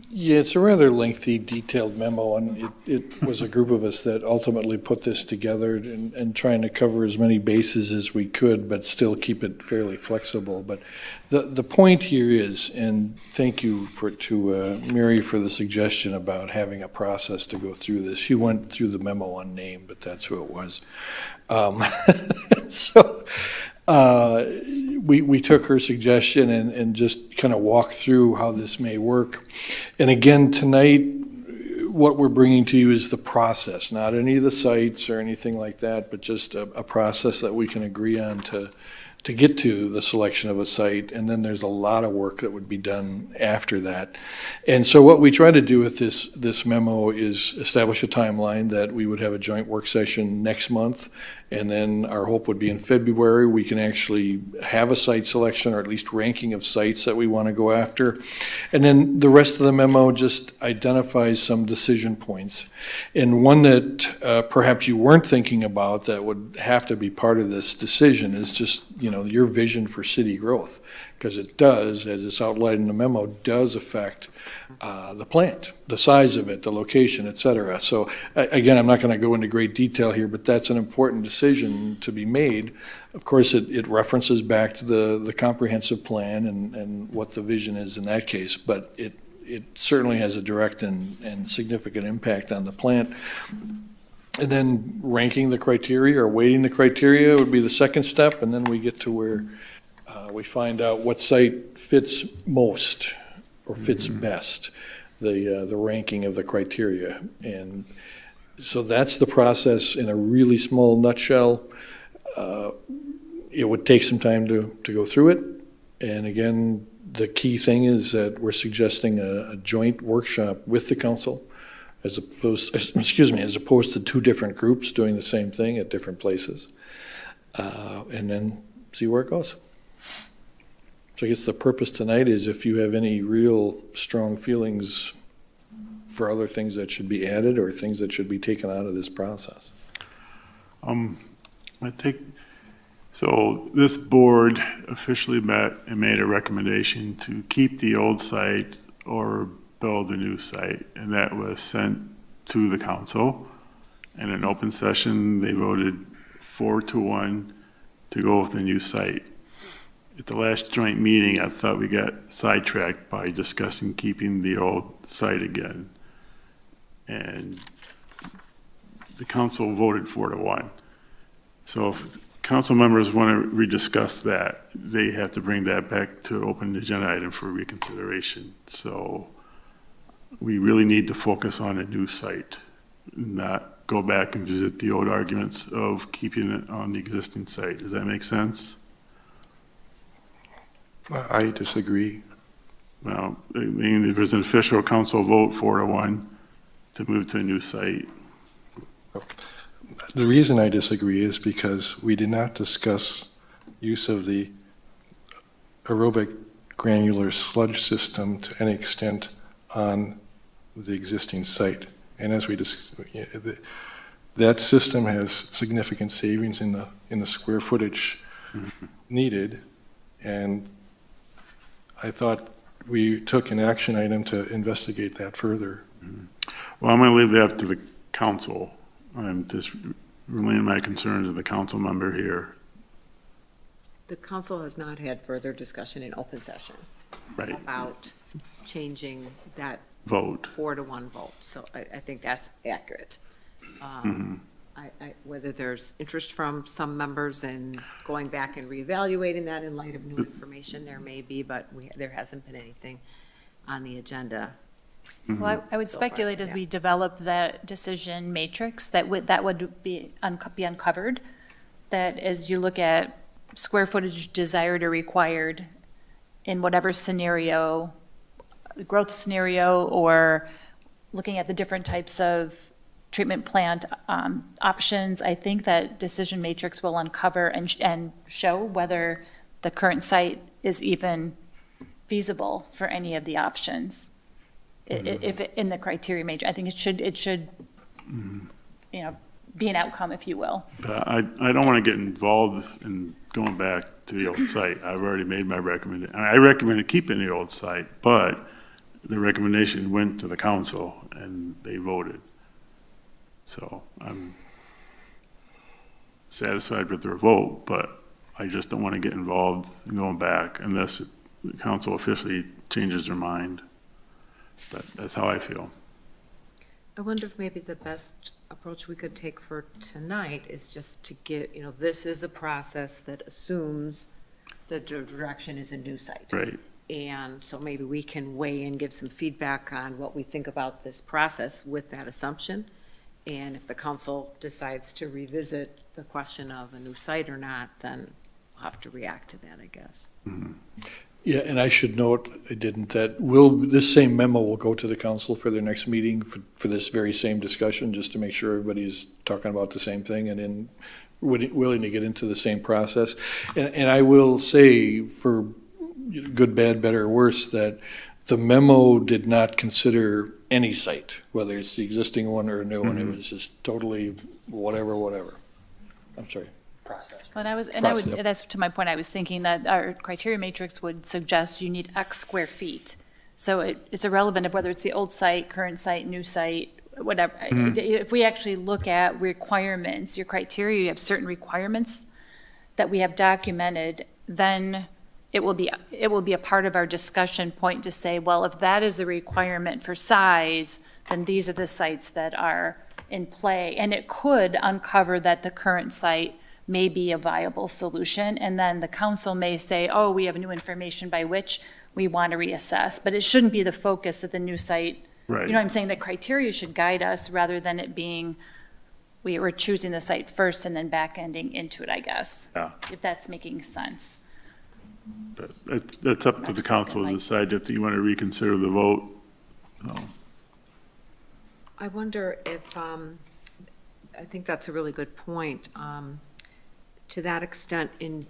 Yeah, it's a rather lengthy, detailed memo, and it was a group of us that ultimately put this together and trying to cover as many bases as we could, but still keep it fairly flexible. But the point here is, and thank you to Mary for the suggestion about having a process to go through this. She went through the memo unnamed, but that's who it was. So, we took her suggestion and just kind of walked through how this may work. And again, tonight, what we're bringing to you is the process, not any of the sites or anything like that, but just a process that we can agree on to get to the selection of a site. And then there's a lot of work that would be done after that. And so what we try to do with this memo is establish a timeline that we would have a joint work session next month. And then our hope would be in February, we can actually have a site selection or at least ranking of sites that we want to go after. And then the rest of the memo just identifies some decision points. And one that perhaps you weren't thinking about that would have to be part of this decision is just, your vision for city growth. Because it does, as it's outlined in the memo, does affect the plant, the size of it, the location, et cetera. So again, I'm not going to go into great detail here, but that's an important decision to be made. Of course, it references back to the comprehensive plan and what the vision is in that case, but it certainly has a direct and significant impact on the plant. And then ranking the criteria or weighting the criteria would be the second step, and then we get to where We find out what site fits most or fits best, the ranking of the criteria. And so that's the process in a really small nutshell. It would take some time to go through it. And again, the key thing is that we're suggesting a joint workshop with the council as opposed to two different groups doing the same thing at different places. And then see where it goes. So I guess the purpose tonight is if you have any real strong feelings for other things that should be added or things that should be taken out of this process. So this board officially met and made a recommendation to keep the old site or build a new site, and that was sent to the council. In an open session, they voted 4-1 to go with the new site. At the last joint meeting, I thought we got sidetracked by discussing keeping the old site again. And the council voted 4-1. So if council members want to rediscuss that, they have to bring that back to open agenda item for reconsideration. So we really need to focus on a new site, not go back and visit the old arguments of keeping it on the existing site. Does that make sense? I disagree. Well, I mean, there was an official council vote 4-1 to move to a new site. The reason I disagree is because we did not discuss use of the aerobic granular sludge system to any extent on the existing site. And as we that system has significant savings in the square footage needed, and I thought we took an action item to investigate that further. Well, I'm going to leave that up to the council. I'm just relaying my concerns to the council member here. The council has not had further discussion in open session Right. about changing that Vote. 4-1 vote. So I think that's accurate. Whether there's interest from some members in going back and reevaluating that in light of new information, there may be, but there hasn't been anything on the agenda. Well, I would So far, speculate as yeah. we develop that decision matrix, that would be uncovered, that as you look at square footage desired or required in whatever scenario, growth scenario, or looking at the different types of treatment plant options, I think that decision matrix will uncover and show whether the current site is even feasible for any of the options. If it, in the criteria matrix, I think it should, you know, be an outcome, if you will. But I don't want to get involved in going back to the old site. I've already made my recommendation. I recommended keeping the old site, but the recommendation went to the council and they voted. So I'm satisfied with their vote, but I just don't want to get involved in going back unless the council officially changes their mind. But that's how I feel. I wonder if maybe the best approach we could take for tonight is just to get, this is a process that assumes that the direction is a new site. Right. And so maybe we can weigh in, give some feedback on what we think about this process with that assumption. And if the council decides to revisit the question of a new site or not, then we'll have to react to that, I guess. Mm-hmm. Yeah, and I should note, I didn't, that this same memo will go to the council for their next meeting for this very same discussion, just to make sure everybody's talking about the same thing and willing to get into the same process. And I will say, for good, bad, better, or worse, that the memo did not consider any site, whether it's the existing one or a new one. It was just totally whatever. I'm sorry. Process. That's to my point, I was thinking that our criteria matrix would suggest you need X square feet. So it's irrelevant of whether it's the old site, current site, new site, whatever. If we actually look at requirements, your criteria, you have certain requirements that we have documented, then it will be a part of our discussion point to say, well, if that is the requirement for size, then these are the sites that are in play. And it could uncover that the current site may be a viable solution. And then the council may say, oh, we have new information by which we want to reassess. But it shouldn't be the focus of the new site. Right. You know what I'm saying? The criteria should guide us rather than it being, we were choosing the site first and then back ending into it, I guess. Yeah. If that's making sense. But that's up to the council to decide if you want to reconsider the vote. So, I wonder if, I think that's a really good point. To that extent, in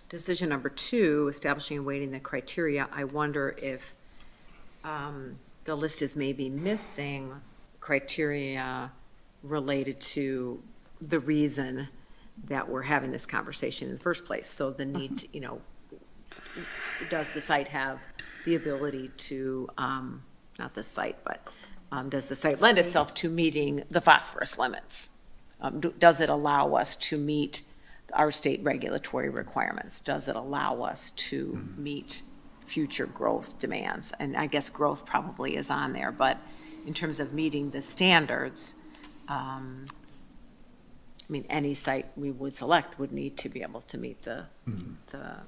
decision number 2, establishing and weighting the criteria, I wonder if the list is maybe missing criteria related to the reason that we're having this conversation in the first place. So the need, to, does the site have the ability to, not the site, but does the site lend itself to meeting the phosphorus limits? Does it allow us to meet our state regulatory requirements? Does it allow us to meet future growth demands? And I guess growth probably is on there, but in terms of meeting the standards, I mean, any site we would select would need to be able to meet the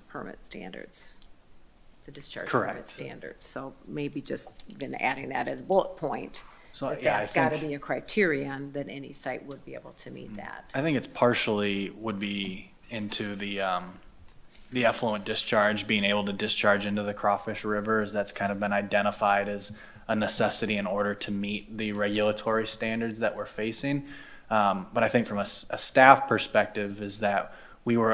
permit standards, the discharge permit Correct. standards. So maybe just been adding that as a bullet point. So, That yeah, I that's got to think- be a criterion that any site would be able to meet that. I think it's partially would be into the effluent discharge, being able to discharge into the Crawfish River, as that's kind of been identified as a necessity in order to meet the regulatory standards that we're facing. But I think from a staff perspective is that we were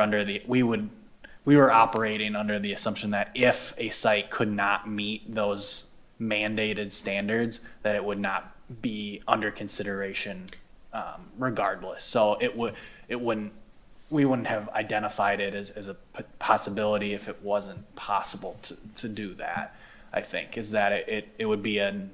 operating under the assumption that if a site could not meet those mandated standards, that it would not be under consideration regardless. So we wouldn't have identified it as a possibility if it wasn't possible to do that. I think is that it would be an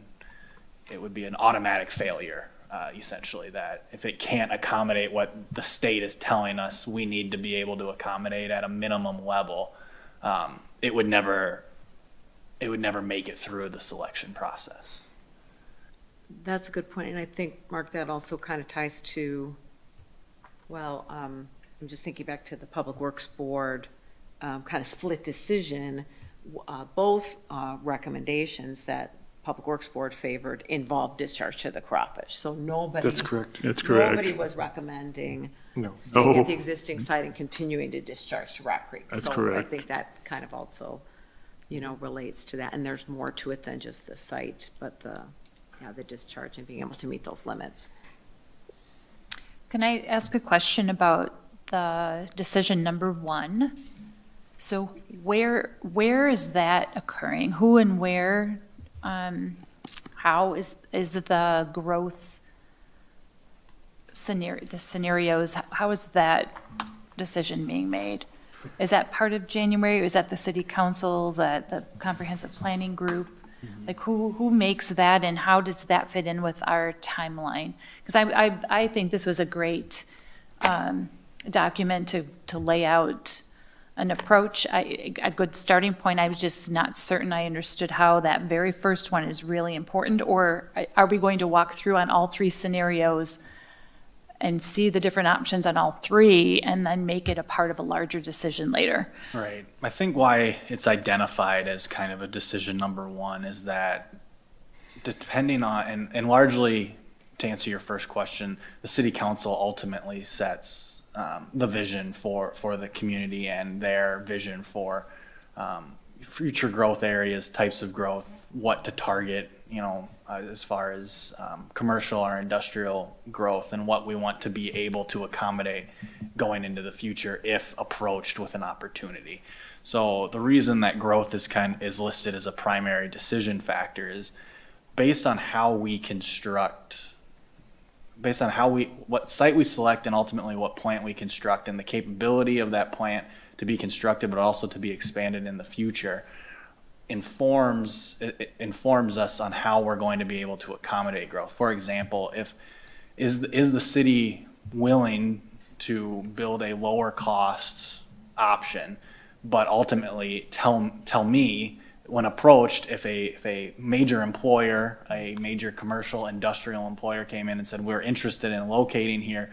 automatic failure. Essentially, that if it can't accommodate what the state is telling us we need to be able to accommodate at a minimum level, it would never make it through the selection process. That's a good point, and I think, Mark, that also kind of ties to, well, I'm just thinking back to the Public Works Board kind of split decision. Both recommendations that Public Works Board favored involved discharge to the Crawfish, so nobody. That's correct. That's correct. Nobody was recommending No. staying No. at the existing site and continuing to discharge to Rock Creek. That's So I correct. think that kind of also, relates to that, and there's more to it than just the site, but the discharge and being able to meet those limits. Can I ask a question about the decision number 1? So where is that occurring? Who and where? How is the growth scenarios, how is that decision being made? Is that part of January? Is that the city councils, at the comprehensive planning group? Like who makes that and how does that fit in with our timeline? Because I think this was a great document to lay out an approach, a good starting point. I was just not certain I understood how that very first one is really important, or are we going to walk through on all 3 scenarios and see the different options on all 3 and then make it a part of a larger decision later? Right. I think why it's identified as kind of a decision number 1 is that depending on, and largely to answer your first question, the city council ultimately sets the vision for the community and their vision for future growth areas, types of growth, what to target, as far as commercial or industrial growth and what we want to be able to accommodate going into the future if approached with an opportunity. So the reason that growth is listed as a primary decision factor is based on how we construct, what site we select and ultimately what plant we construct and the capability of that plant to be constructed but also to be expanded in the future informs us on how we're going to be able to accommodate growth. For example, is the city willing to build a lower cost option, but ultimately tell me when approached, if a major employer, a major commercial industrial employer came in and said, we're interested in locating here,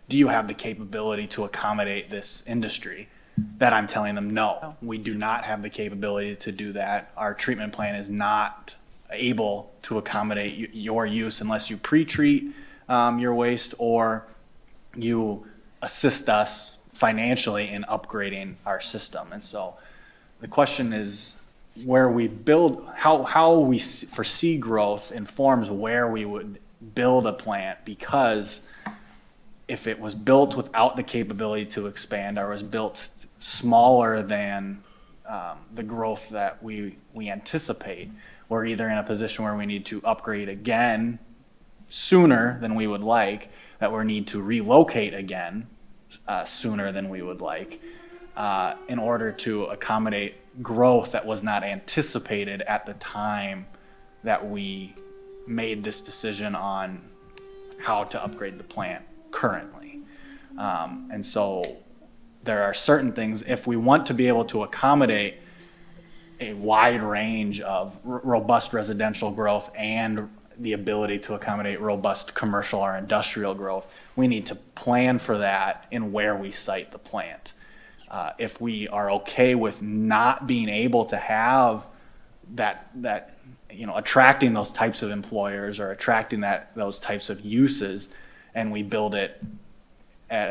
do you have the capability to accommodate this industry? That I'm telling them, no, we do not have the capability to do that. Our treatment plan is not able to accommodate your use unless you pre-treat your waste or you assist us financially in upgrading our system. And so the question is where we build, how we foresee growth informs where we would build a plant, because if it was built without the capability to expand or was built smaller than the growth that we anticipate, we're either in a position where we need to upgrade again sooner than we would like, that we need to relocate again sooner than we would like, in order to accommodate growth that was not anticipated at the time that we made this decision on how to upgrade the plant currently. And so there are certain things, if we want to be able to accommodate a wide range of robust residential growth and the ability to accommodate robust commercial or industrial growth, we need to plan for that in where we site the plant. If we are okay with not being able to have that attracting those types of employers or attracting those types of uses, and we build it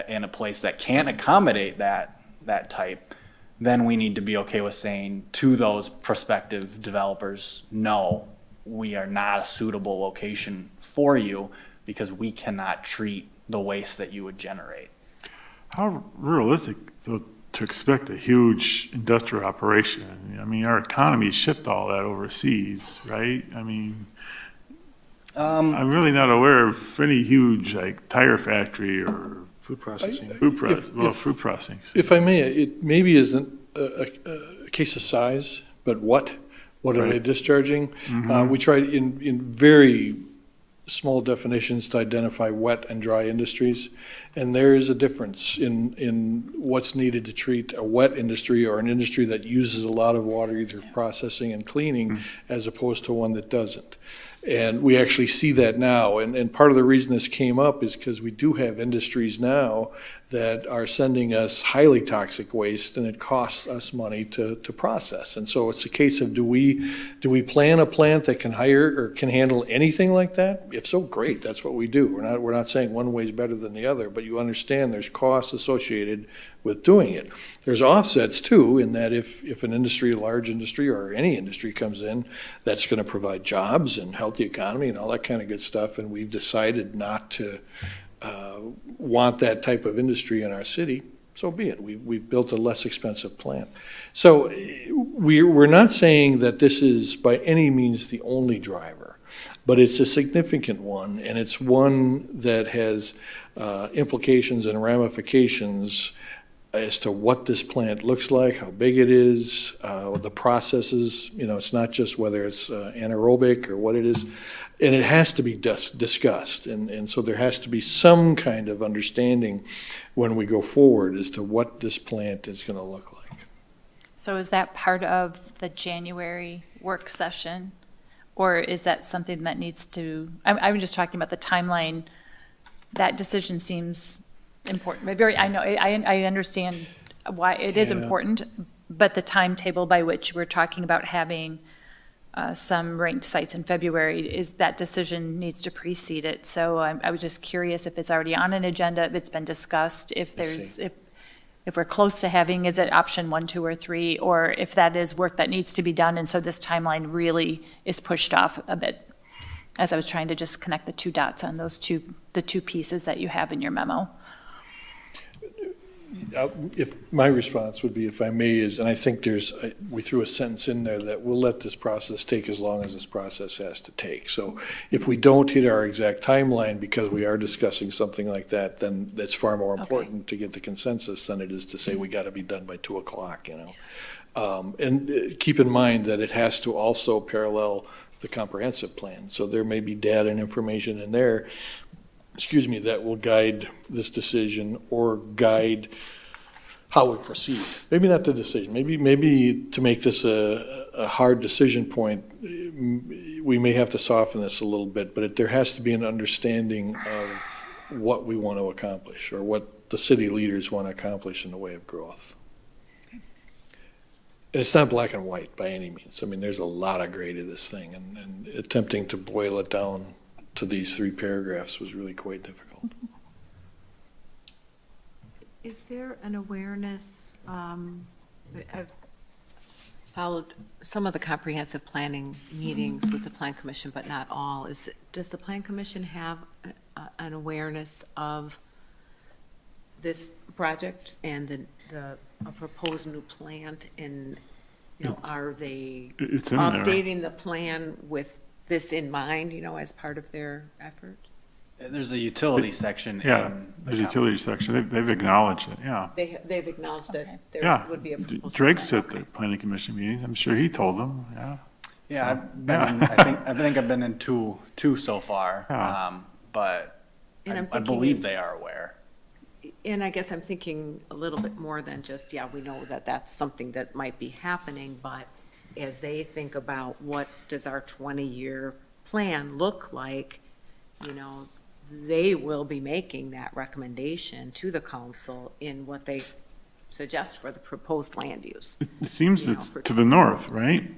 in a place that can't accommodate that type, then we need to be okay with saying to those prospective developers, no, we are not a suitable location for you because we cannot treat the waste that you would generate. How realistic, though, to expect a huge industrial operation? I mean, our economy shipped all that overseas, right? I mean, I'm really not aware of any huge, like, tire factory or Food processing. food processing. If I may, it maybe isn't a case of size, but what are they Right. discharging? We tried in very small definitions to identify wet and dry industries, and there is a difference in what's needed to treat a wet industry or an industry that uses a lot of water, either processing and cleaning, as opposed to one that doesn't. And we actually see that now, and part of the reason this came up is because we do have industries now that are sending us highly toxic waste, and it costs us money to process. And so it's a case of, do we plan a plant that can hire or can handle anything like that? If so, great, that's what we do. We're not saying one way is better than the other, but you understand there's costs associated with doing it. There's offsets too, in that if an industry, a large industry or any industry comes in, that's gonna provide jobs and help the economy and all that kind of good stuff, and we've decided not to want that type of industry in our city, so be it. We've built a less expensive plant. So we're not saying that this is by any means the only driver, but it's a significant one, and it's one that has implications and ramifications as to what this plant looks like, how big it is, the processes. It's not just whether it's anaerobic or what it is, and it has to be discussed. And so there has to be some kind of understanding when we go forward as to what this plant is going to look like. So is that part of the January work session? Or is that something that needs to, I'm just talking about the timeline. That decision seems important. I understand why it is important, but the timetable by which we're talking about having some ranked sites in February, is that decision needs to precede it. So I was just curious if it's already on an agenda, if it's been discussed, if we're close to having, is it option 1, 2, or 3, or if that is work that needs to be done, and so this timeline really is pushed off a bit, as I was trying to just connect the two dots on the two pieces that you have in your memo. If my response would be, if I may, is, and I think we threw a sentence in there that we'll let this process take as long as this process has to take. So if we don't hit our exact timeline because we are discussing something like that, then that's far more important to get the consensus than it is to say we got to be done by 2:00, And keep in mind that it has to also parallel the comprehensive plan. So there may be data and information in there, that will guide this decision or guide how we proceed. Maybe not the decision. Maybe to make this a hard decision point, we may have to soften this a little bit, but there has to be an understanding of what we want to accomplish or what the city leaders want to accomplish in the way of growth. And it's not black and white by any means. I mean, there's a lot of gray to this thing, and attempting to boil it down to these 3 paragraphs was really quite difficult. Is there an awareness, I've followed some of the comprehensive planning meetings with the Plan Commission, but not all. Does the Plan Commission have an awareness of this project and a proposed new plant? And, are they It's in there. updating the plan with this in mind, as part of their effort? There's a utility section Yeah, in the there's a utility section. They've acknowledged it, yeah. They've acknowledged that there Yeah. would be a proposed. Drake's plan. at the planning commission meetings. I'm sure he told them, yeah. Yeah, So, I've been, I think I've been in two so far, Yeah. but And I'm I thinking believe it- they are aware. And I guess I'm thinking a little bit more than just, we know that that's something that might be happening, but as they think about what does our 20-year plan look like, they will be making that recommendation to the council in what they suggest for the proposed land use. It seems You know, it's for- to the north, right?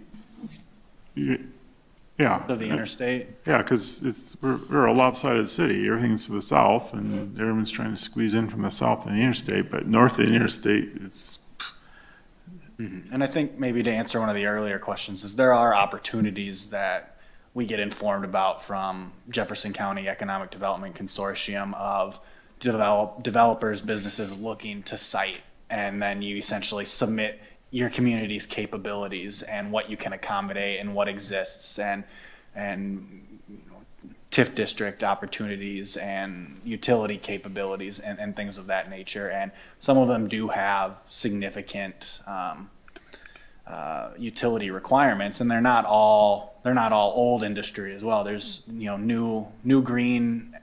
Yeah. Of the interstate. Yeah, because we're a lopsided city. Everything's to the south, and everyone's trying to squeeze in from the south of the interstate, but north of the interstate, it's, And I think maybe to answer one of the earlier questions is there are opportunities that we get informed about from Jefferson County Economic Development Consortium of developers, businesses looking to site, and then you essentially submit your community's capabilities and what you can accommodate and what exists and TIF district opportunities and utility capabilities and things of that nature. And some of them do have significant utility requirements, and they're not all old industry as well. There's new green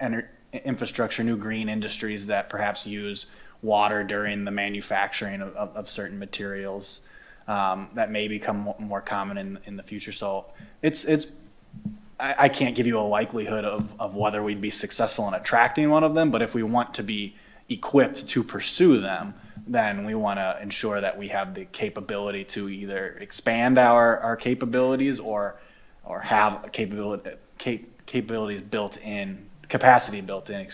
infrastructure, new green industries that perhaps use water during the manufacturing of certain materials that may become more common in the future. So I can't give you a likelihood of whether we'd be successful in attracting one of them, but if we want to be equipped to pursue them, then we want to ensure that we have the capability to either expand our capabilities or have capabilities built in, capacity built in,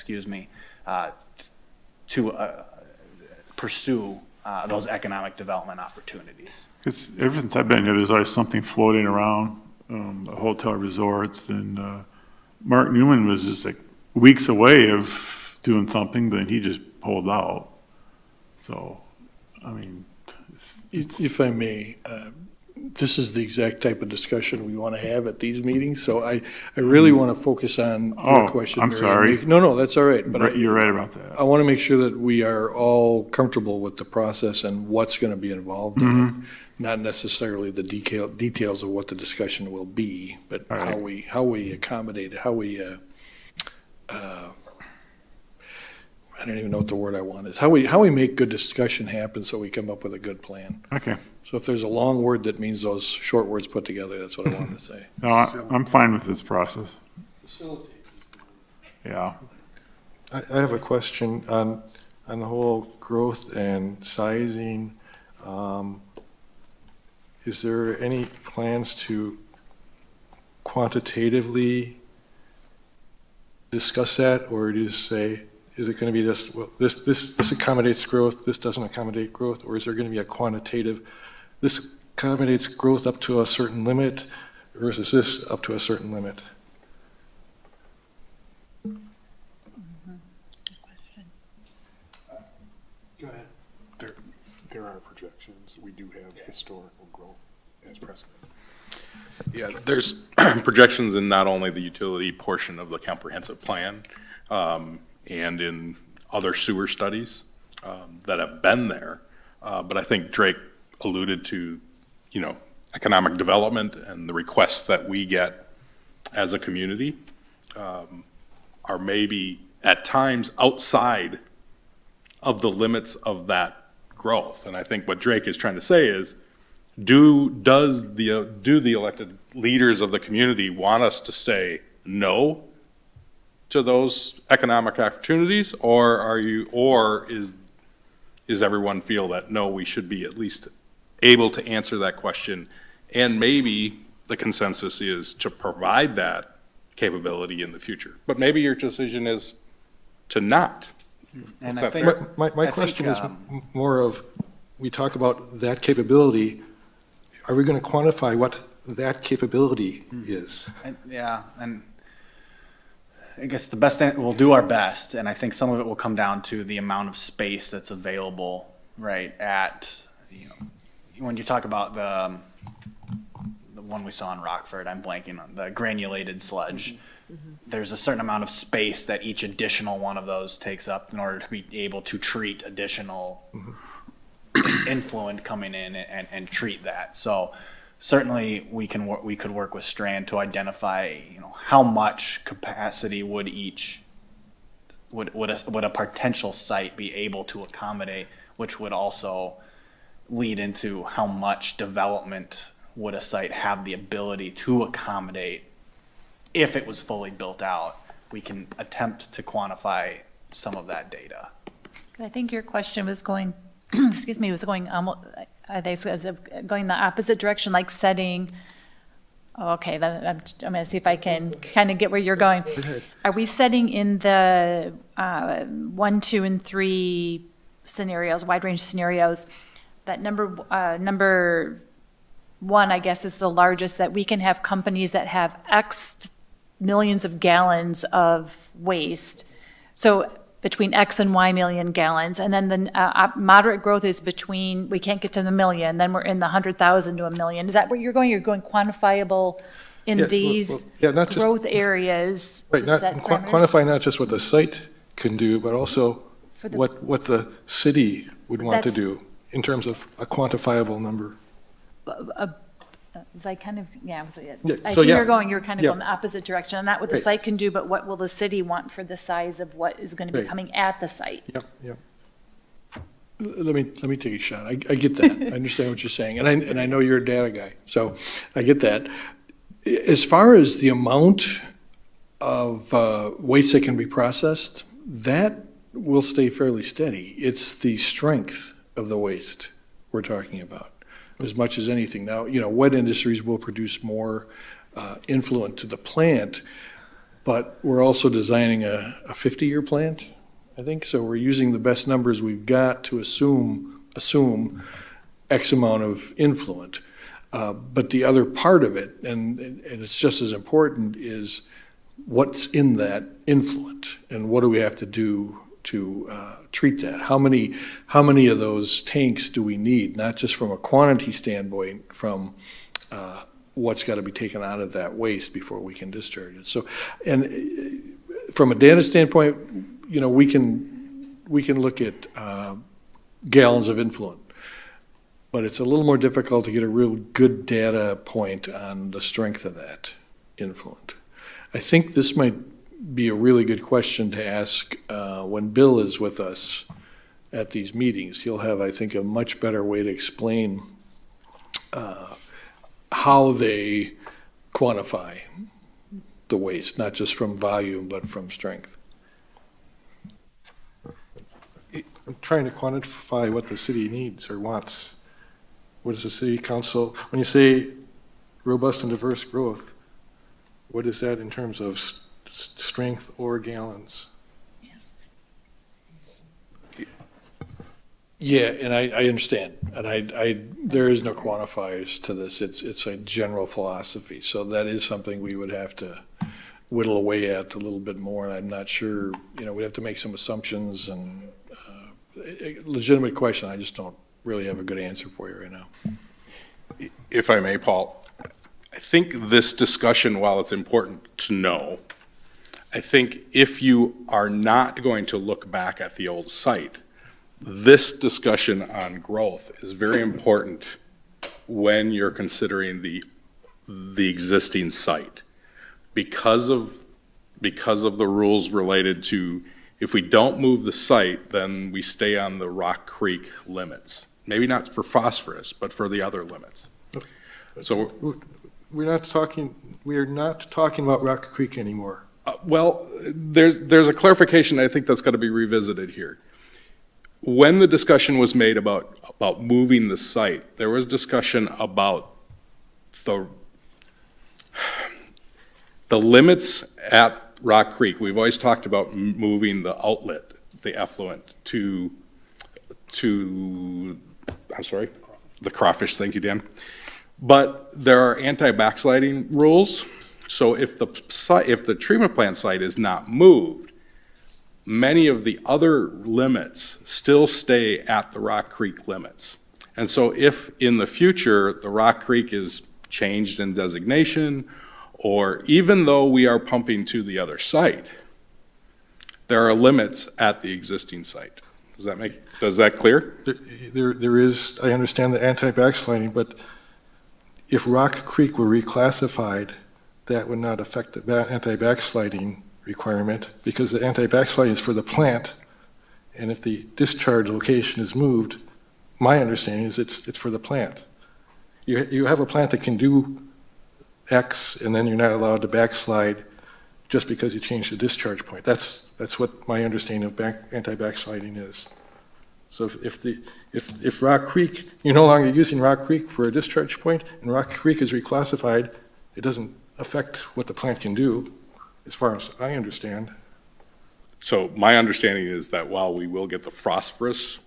to pursue those economic development opportunities. because ever since I've been here, there's always something floating around, hotel resorts, and Mark Newman was just like weeks away of doing something, then he just pulled out. So, I mean, If I may, this is the exact type of discussion we want to have at these meetings, so I really want to focus on your Oh, question. I'm Mary. sorry. No, that's all right, but you're right about that. I want to make sure that we are all comfortable with the process and what's going to be involved in it. Not necessarily the details of what the discussion will be, but All right. how we accommodate it, how we, I don't even know what the word I want is, how we make good discussion happen so we come up with a good plan. Okay. So if there's a long word that means those short words put together, that's what I wanted to say. No, I'm fine with this process. Yeah. I have a question on the whole growth and sizing. Is there any plans to quantitatively discuss that, or just say, is it going to be this, well, this accommodates growth, this doesn't accommodate growth, or is there going to be a quantitative, this accommodates growth up to a certain limit versus this up to a certain limit? Go ahead. There are projections. We do have historical growth as precedent. Yeah, there's projections in not only the utility portion of the comprehensive plan, and in other sewer studies that have been there. But I think Drake alluded to, economic development and the requests that we get as a community are maybe at times outside of the limits of that growth. And I think what Drake is trying to say is, do the elected leaders of the community want us to say no to those economic opportunities, or is everyone feel that, no, we should be at least able to answer that question? And maybe the consensus is to provide that capability in the future. But maybe your decision is to not. And Is I that think, fair? My question is more of, we talk about that capability, are we going to quantify what that capability is? yeah, and I guess the best, we'll do our best, and I think some of it will come down to the amount of space that's available, right, at, when you talk about the one we saw in Rockford, I'm blanking on, the granulated sludge. There's a certain amount of space that each additional one of those takes up in order to be able to treat additional influent coming in and treat that. So certainly we could work with Strand to identify, how much capacity would a potential site be able to accommodate, which would also lead into how much development would a site have the ability to accommodate if it was fully built out. We can attempt to quantify some of that data. I think your question was going, excuse me, was going almost, I think it's going the opposite direction, like setting, okay, I'm going to see if I can kind of get where you're going. Are we setting in the 1, 2, and 3 scenarios, wide range scenarios, that number 1, I guess, is the largest, that we can have companies that have X millions of gallons of waste. So between X and Y million gallons, and then the moderate growth is between, we can't get to the million, then we're in the 100,000 to a million. Is that where you're going? You're going quantifiable in these not just- growth areas Right, to set parameters? quantify not just what the site can do, but also For the- what the city would want to That's- do in terms of a quantifiable number. Was I kind of, Yeah, I so see yeah. you're going, you're kind of Yeah. going the opposite direction, not what the Right. site can do, but what will the city want for the size of what is going to be Right. coming at the site? Yep. Let me take a shot. I get that. I understand what you're saying, and I know you're a data guy, so I get that. As far as the amount of waste that can be processed, that will stay fairly steady. It's the strength of the waste we're talking about, as much as anything. Now, wet industries will produce more influent to the plant, but we're also designing a 50-year plant, I think. So we're using the best numbers we've got to assume X amount of influent. But the other part of it, and it's just as important, is what's in that influent, and what do we have to do to treat that? How many of those tanks do we need? Not just from a quantity standpoint, from what's got to be taken out of that waste before we can discharge it. So, and from a data standpoint, we can look at gallons of influent, but it's a little more difficult to get a real good data point on the strength of that influent. I think this might be a really good question to ask when Bill is with us at these meetings. He'll have, I think, a much better way to explain how they quantify the waste, not just from volume, but from strength. I'm trying to quantify what the city needs or wants. What does the city council, when you say robust and diverse growth, what is that in terms of strength or gallons? Yeah, and I understand, and there is no quantifiers to this. It's a general philosophy, so that is something we would have to whittle away at a little bit more. And I'm not sure, we'd have to make some assumptions, and a legitimate question. I just don't really have a good answer for you right now. If I may, Paul, I think this discussion, while it's important to know, I think if you are not going to look back at the old site, this discussion on growth is very important when you're considering the existing site, because of the rules related to, if we don't move the site, then we stay on the Rock Creek limits. Maybe not for phosphorus, but for the other limits. So We are not talking about Rock Creek anymore. Well, there's a clarification I think that's got to be revisited here. When the discussion was made about moving the site, there was discussion about the limits at Rock Creek. We've always talked about moving the outlet, the effluent, to I'm sorry, the crawfish, thank you, Dan. But there are anti-backsliding rules. So if the treatment plant site is not moved, many of the other limits still stay at the Rock Creek limits. And so if in the future, the Rock Creek is changed in designation, or even though we are pumping to the other site, there are limits at the existing site. Does that clear? There is, I understand the anti-backsliding, but if Rock Creek were reclassified, that would not affect the anti-backsliding requirement, because the anti-backsliding is for the plant, and if the discharge location is moved, my understanding is it's for the plant. You have a plant that can do X, and then you're not allowed to backslide just because you change the discharge point. That's what my understanding of anti-backsliding is. So if Rock Creek, you're no longer using Rock Creek for a discharge point, and Rock Creek is reclassified, it doesn't affect what the plant can do, as far as I understand. So my understanding is that while we will get the phosphorus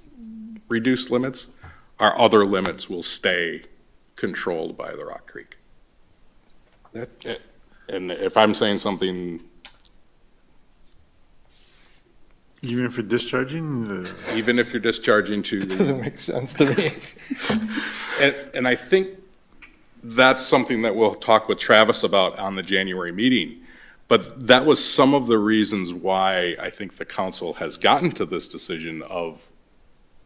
reduced limits, our other limits will stay controlled by the Rock Creek. And if I'm saying something, Even for discharging? even if you're discharging to the Doesn't make sense to me. And I think that's something that we'll talk with Travis about on the January meeting. But that was some of the reasons why I think the council has gotten to this decision of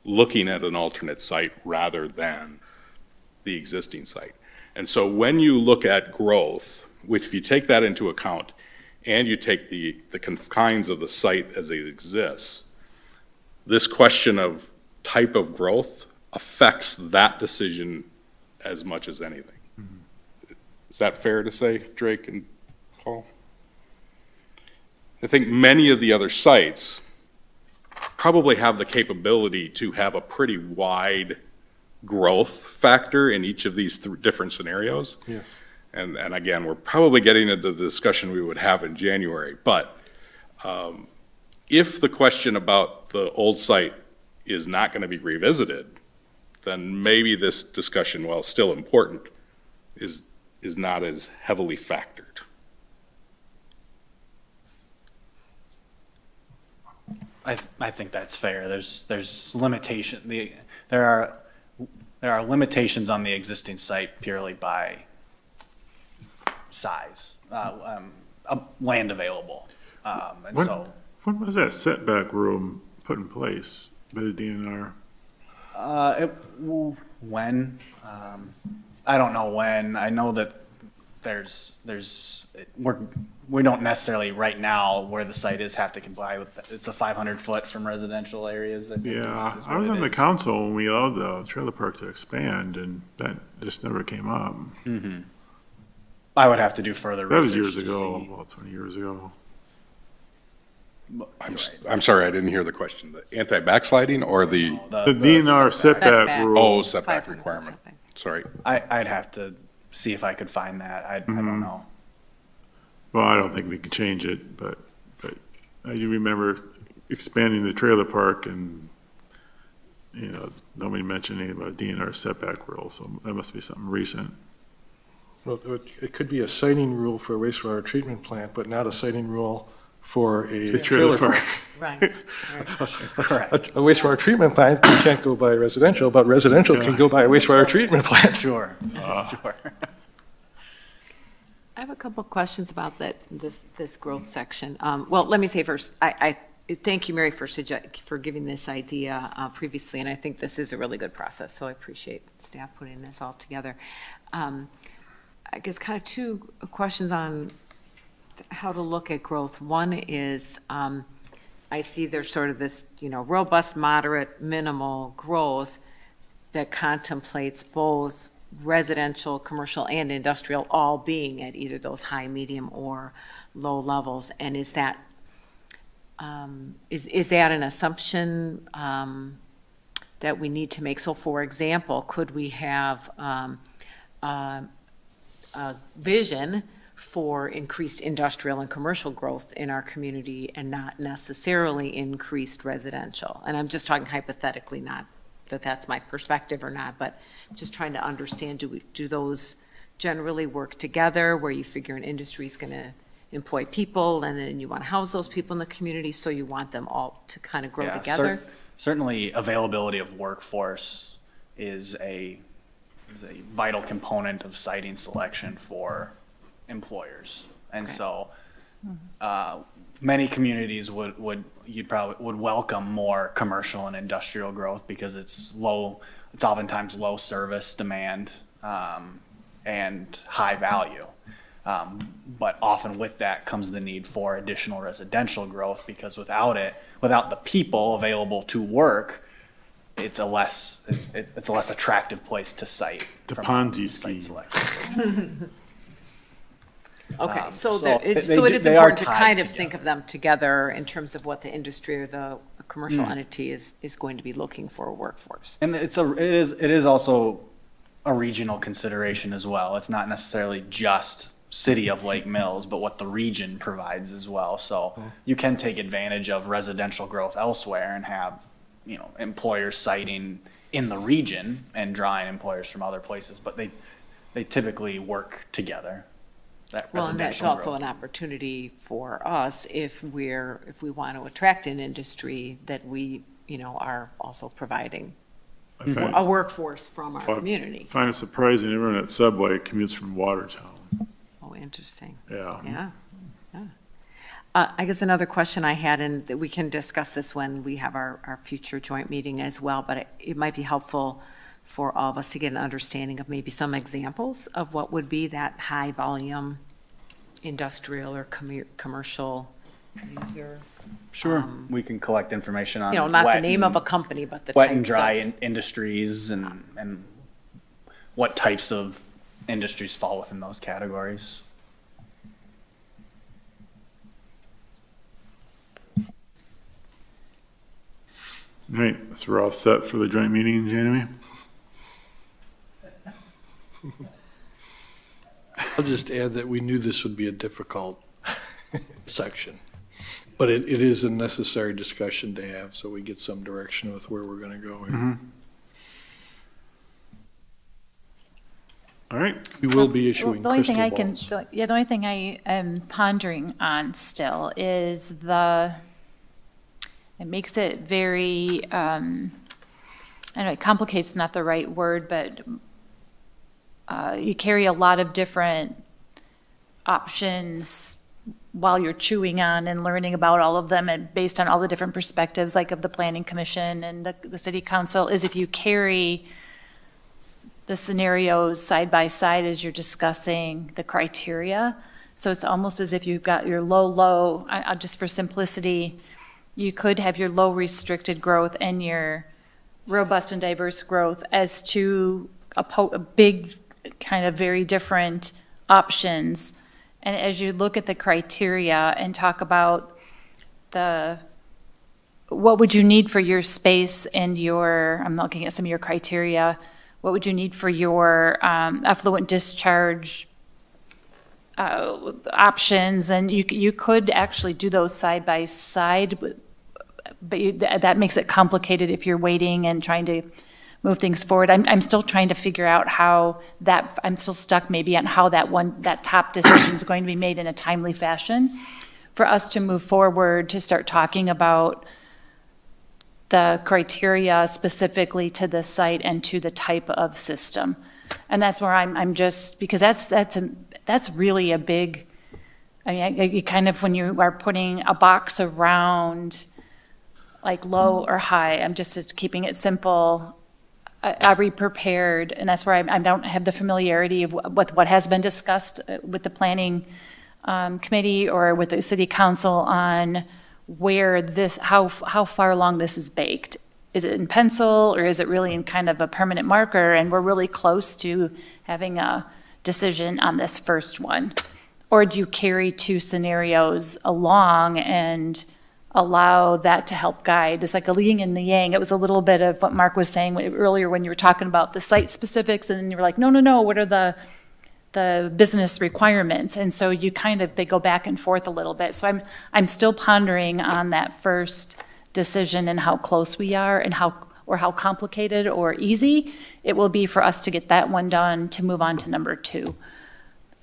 looking at an alternate site rather than the existing site. And so when you look at growth, which if you take that into account and you take the confines of the site as it exists, this question of type of growth affects that decision as much as anything. Is that fair to say, Drake and Paul? I think many of the other sites probably have the capability to have a pretty wide growth factor in each of these different scenarios. Yes. And again, we're probably getting into the discussion we would have in January. But if the question about the old site is not going to be revisited, then maybe this discussion, while still important, is not as heavily factored. I think that's fair. There's limitation. There are limitations on the existing site purely by size, land available, and so. When was that setback rule put in place by the DNR? When? I don't know when. I know that we don't necessarily right now where the site is have to comply with, it's a 500 foot from residential areas. I think Yeah, is I was what on it the is. council when we allowed the trailer park to expand, and that just never came up. I would have to do further That was research years to ago, see. about 20 years ago. I'm sorry, I didn't hear the question. The anti-backsliding or the, The DNR setback Setback. rule. setback 500 requirement? something. Sorry. I'd have to see if I could find that. I don't know. Well, I don't think we can change it, but I do remember expanding the trailer park and, nobody mentioned anything about a DNR setback rule, so that must be something recent. Well, it could be a siting rule for a wastewater treatment plant, but not a siting rule for a The trailer park. Right. Correct. A wastewater treatment plant can't go by residential, but residential can go by a wastewater treatment plant. Sure. Sure. I have a couple of questions about this growth section. Well, let me say first, I thank you, Mary, for giving this idea previously, and I think this is a really good process, so I appreciate staff putting this all together. I guess kind of two questions on how to look at growth. One is, I see there's sort of this, robust, moderate, minimal growth that contemplates both residential, commercial, and industrial all being at either those high, medium, or low levels. And is that is that an assumption that we need to make? So, for example, could we have a vision for increased industrial and commercial growth in our community and not necessarily increased residential? And I'm just talking hypothetically, not that that's my perspective or not, but just trying to understand, do those generally work together, where you figure an industry is going to employ people and then you want to house those people in the community, so you want them all to kind of grow Yeah, together? Certainly, availability of workforce is a vital component of siting selection for employers. And so, many communities would welcome more commercial and industrial growth because it's oftentimes low service demand, and high value. But often with that comes the need for additional residential growth, because without the people available to work, it's a less attractive place to site. The from Ponzi site scheme. selection. Okay, So it is they are important to tied kind of together. think of them together in terms of what the industry or the commercial entity is going to be looking for a workforce. And it is also a regional consideration as well. It's not necessarily just city of Lake Mills, but what the region provides as well. So you can take advantage of residential growth elsewhere and have, employers siting in the region and drawing employers from other places, but they typically work together. Well, and that's also an opportunity for us if we want to attract an industry that we, are also providing a workforce from our community. I find it surprising everyone at Subway commutes from Watertown. Oh, interesting. Yeah. Yeah. I guess another question I had, and that we can discuss this when we have our future joint meeting as well, but it might be helpful for all of us to get an understanding of maybe some examples of what would be that high volume industrial or commercial user. Sure. We can collect information on Not wet the name and- of a company, but the wet and types dry of. industries and what types of industries fall within those categories. All right, so we're all set for the joint meeting in January? I'll just add that we knew this would be a difficult section, but it is a necessary discussion to have, so we get some direction with where we're gonna go here. All right, We will be issuing The only thing crystal I can, balls. the only thing I am pondering on still is it makes it very, I don't know, complicates not the right word, but you carry a lot of different options while you're chewing on and learning about all of them, and based on all the different perspectives, like of the planning commission and the city council, is if you carry the scenarios side by side as you're discussing the criteria. So it's almost as if you've got your low, just for simplicity, you could have your low restricted growth and your robust and diverse growth as two a big kind of very different options. And as you look at the criteria and talk about what would you need for your space and I'm looking at some of your criteria, what would you need for your effluent discharge options? And you could actually do those side by side, but that makes it complicated if you're waiting and trying to move things forward. I'm still trying to figure out I'm still stuck maybe on how that top decision is going to be made in a timely fashion for us to move forward, to start talking about the criteria specifically to the site and to the type of system. And that's where I'm just, because that's really a big, you kind of, when you are putting a box around like low or high, I'm just keeping it simple. Are we prepared? And that's where I don't have the familiarity of what has been discussed with the planning committee or with the city council on where how far along this is baked. is it in pencil or is it really in kind of a permanent marker? And we're really close to having a decision on this first one. Or do you carry two scenarios along and allow that to help guide? It's like a yin and the yang. It was a little bit of what Mark was saying earlier when you were talking about the site specifics, and then you were like, no, what are the business requirements? And so you kind of, they go back and forth a little bit. So I'm still pondering on that first decision and how close we are and how complicated or easy it will be for us to get that one done to move on to number 2.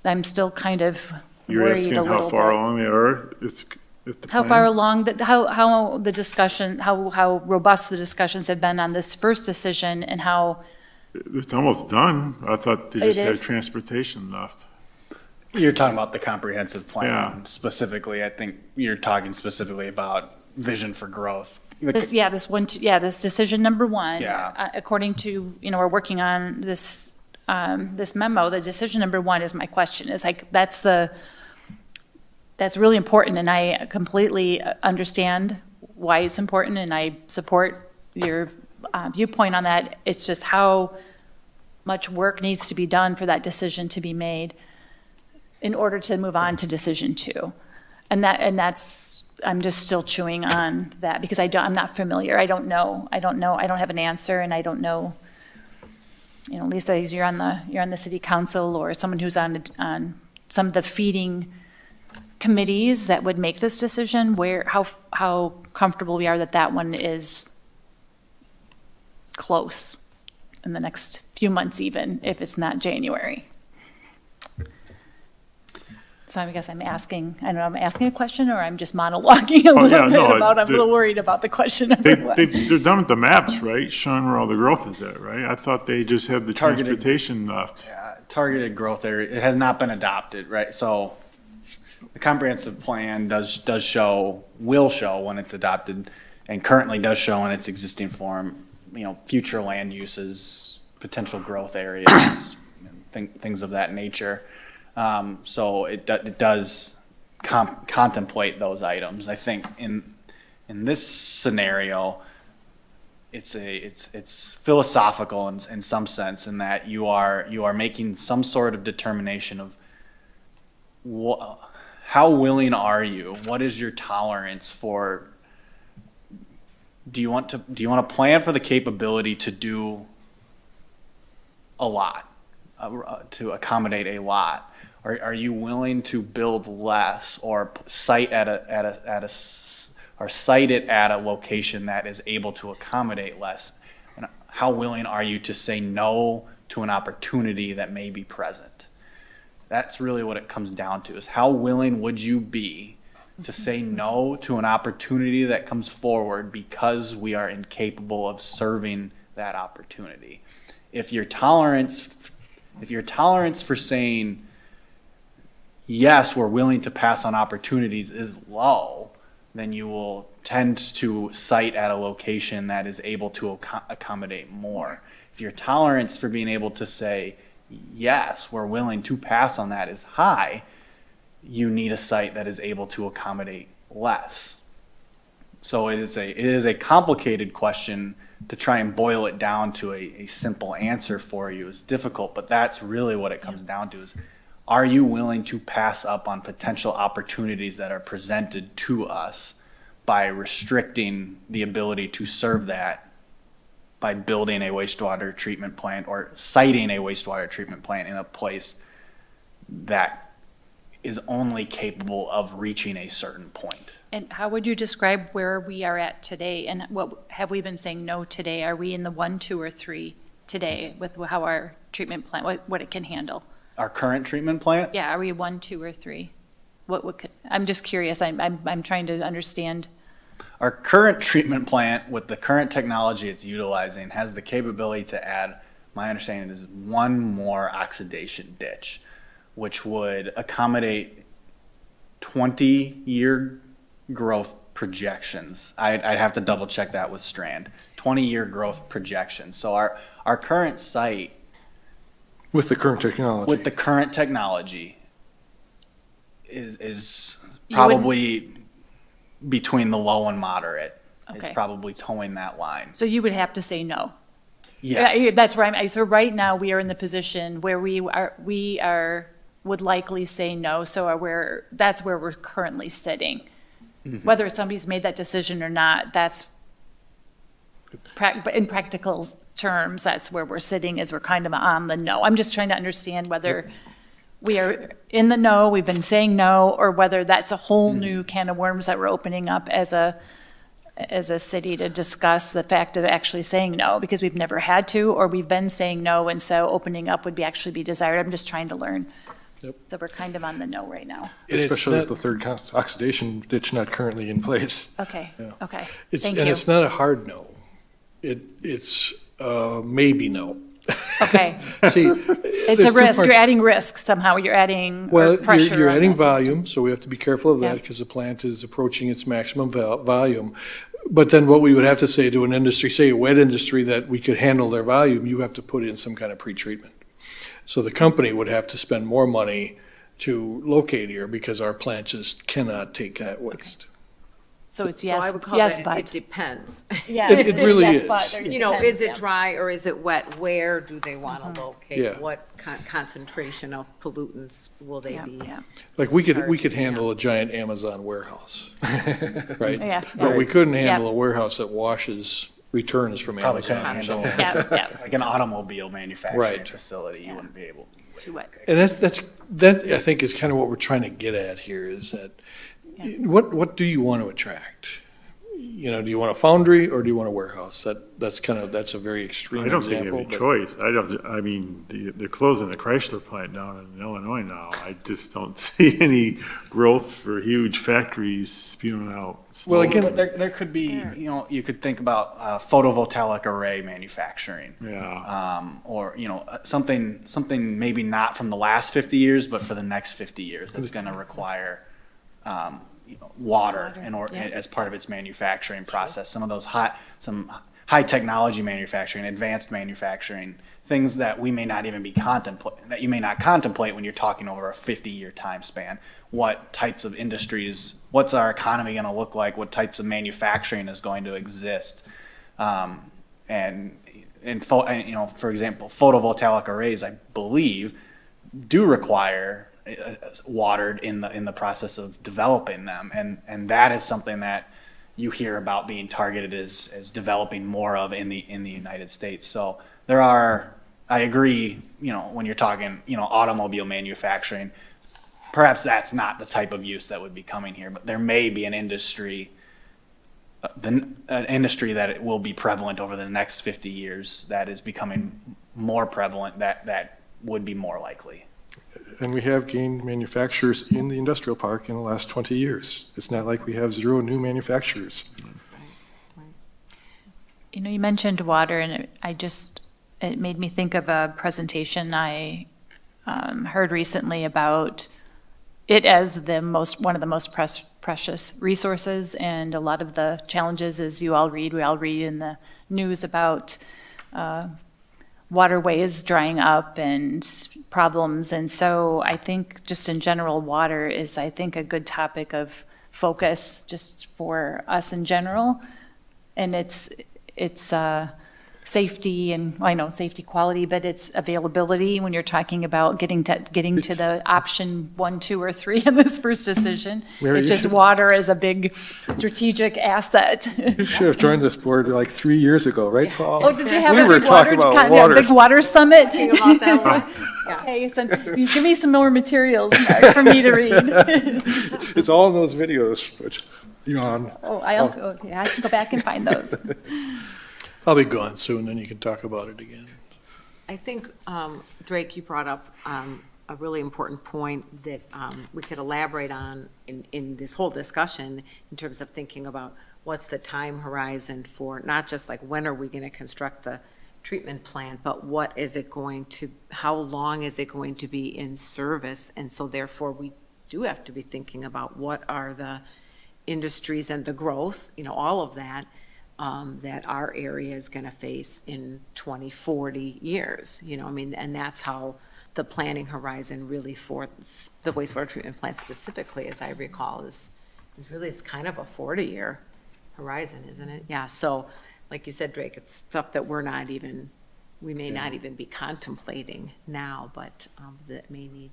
I'm still kind of You're worried asking a little how far bit. along they are? Is the How plan? far along, how the discussion, how robust the discussions have been on this first decision and how, It's almost done. I thought they It just had is? transportation left. You're talking about the comprehensive plan Yeah. specifically. I think you're talking specifically about vision for growth. this decision number 1. Yeah. According to, we're working on this, this memo, the decision number 1 is my question, is like, that's really important, and I completely understand why it's important, and I support your viewpoint on that. It's just how much work needs to be done for that decision to be made in order to move on to decision 2. And that's, I'm just still chewing on that because I'm not familiar. I don't know. I don't have an answer, and I don't know. Lisa, you're on the city council or someone who's on some of the feeding committees that would make this decision, how comfortable we are that one is close in the next few months, even if it's not January. So I guess I'm asking a question, or I'm just monologuing a little bit about, I'm a little worried about the question number 1. They're done with the maps, right? Showing where all the growth is at, right? I thought they just had the Targeted. transportation left. Targeted growth area, it has not been adopted, right? So the comprehensive plan will show when it's adopted, and currently does show in its existing form, future land uses, potential growth areas, things of that nature. So it does contemplate those items. I think in this scenario, it's philosophical in some sense, in that you are making some sort of determination of how willing are you? What is your tolerance for? Do you want to plan for the capability to do a lot, to accommodate a lot? Or are you willing to build less, or site it at a location that is able to accommodate less? And how willing are you to say no to an opportunity that may be present? That's really what it comes down to, is how willing would you be to say no to an opportunity that comes forward because we are incapable of serving that opportunity? If your tolerance for saying yes, we're willing to pass on opportunities is low, then you will tend to site at a location that is able to accommodate more. If your tolerance for being able to say yes, we're willing to pass on that is high, you need a site that is able to accommodate less. So it is a complicated question. To try and boil it down to a simple answer for you is difficult, but that's really what it comes down to, is are you willing to pass up on potential opportunities that are presented to us by restricting the ability to serve that by building a wastewater treatment plant or siting a wastewater treatment plant in a place that is only capable of reaching a certain point? And how would you describe where we are at today? And what have we been saying no today? Are we in the 1, 2, or 3 today with how our treatment plant, what it can handle? Our current treatment plant? Yeah, are we 1, 2, or 3? I'm just curious. I'm trying to understand. Our current treatment plant, with the current technology it's utilizing, has the capability to add, my understanding is, 1 more oxidation ditch, which would accommodate 20-year growth projections. I'd have to double check that with Strand. 20-year growth projections. So our current site, With the current technology. is probably between the low and moderate It's Okay. probably towing that line. So you would have to say no. Yes. Yeah, that's where so right now, we are in the position where would likely say no, so that's where we're currently sitting. Mm-hmm. Whether somebody's made that decision or not, that's, in practical terms, that's where we're sitting, is we're kind of on the no. I'm just trying to understand whether we are in the no, we've been saying no, or whether that's a whole new can of worms that we're opening up as a city to discuss the fact of actually saying no, because we've never had to, or we've been saying no, and so opening up would actually be desired. I'm just trying to learn. Yep. So we're kind of on the no right now. Especially with the third oxidation ditch not currently in place. Okay, Yeah. okay. It's, Thank and you. it's not a hard no. It's maybe no. Okay. See, It's a risk. You're adding risk somehow. You're adding Well, pressure. you're on adding the system. volume, so we have to be careful of that Yeah. because the plant is approaching its maximum volume. But then what we would have to say to an industry, say a wet industry, that we could handle their volume, you have to put in some kind of pretreatment. So the company would have to spend more money to locate here because our plant just cannot take that waste. So it's So I yes, would call yes, that, it but. depends. Yeah. It really yes, is. but, or You know, depends, is it yeah. dry or is it wet? Where do they want to locate? Yeah. What concentration of pollutants will they Yeah, be? yeah. Like we could handle a giant Amazon warehouse, right? Yeah, But we couldn't Yeah. handle a warehouse that washes returns from Probably couldn't Amazon. handle Yeah, yeah, like an automobile manufacturing Right. facility. You wouldn't be able. too wet. And that I think is kind of what we're trying to get at here is that, what do you want to attract? You know, do you want a foundry or do you want a warehouse? That's a very extreme I don't think you example. have any but- choice. I mean, they're closing the Chrysler plant down in Illinois now. I just don't see any growth for huge factories spewing out. Well, smoke. again, There could be, you could think about photovoltaic array manufacturing. Yeah. Or, something maybe not from the last 50 years, but for the next 50 years, that's going to require, water yeah. as part of its manufacturing process. Some of those some high technology manufacturing, advanced manufacturing, things that we may not even be that you may not contemplate when you're talking over a 50-year time span. What types of industries, what's our economy going to look like? What types of manufacturing is going to exist? For example, photovoltaic arrays, I believe, do require watered in the process of developing them, and that is something that you hear about being targeted as developing more of in the United States. So I agree, when you're talking, automobile manufacturing, perhaps that's not the type of use that would be coming here, but there may be an industry that it will be prevalent over the next 50 years that is becoming more prevalent that would be more likely. And we have gained manufacturers in the industrial park in the last 20 years. It's not like we have 0 new manufacturers. You mentioned water, and it made me think of a presentation I heard recently about it as one of the most precious resources, and a lot of the challenges, as we all read in the news about waterways drying up and problems. And so I think just in general, water is, I think, a good topic of focus just for us in general. And it's safety, and I know safety, quality, but it's availability when you're talking about getting to the option 1, 2, or 3 in this first decision. Mary, It's you just should- water is a big strategic asset. You should have joined this board like 3 years ago, right, Paul? Oh, did you have We a were big water, talking about kind of water. big water summit? Think about that one. Yeah. Hey, give me some more materials Mark, for me to read. It's all in those videos, which, Okay, I can go back and find those. I'll be gone soon, then you can talk about it again. I think, Drake, you brought up a really important point that we could elaborate on in this whole discussion in terms of thinking about what's the time horizon for not just like when are we going to construct the treatment plant, but how long is it going to be in service? And so therefore, we do have to be thinking about what are the industries and the growth, all of that, that our area is going to face in 20, 40 years, and that's how the planning horizon really for the wastewater treatment plant specifically, as I recall, is kind of a 40-year horizon, isn't it? Yeah, so, like you said, Drake, it's stuff that we may not even be contemplating now, but that may need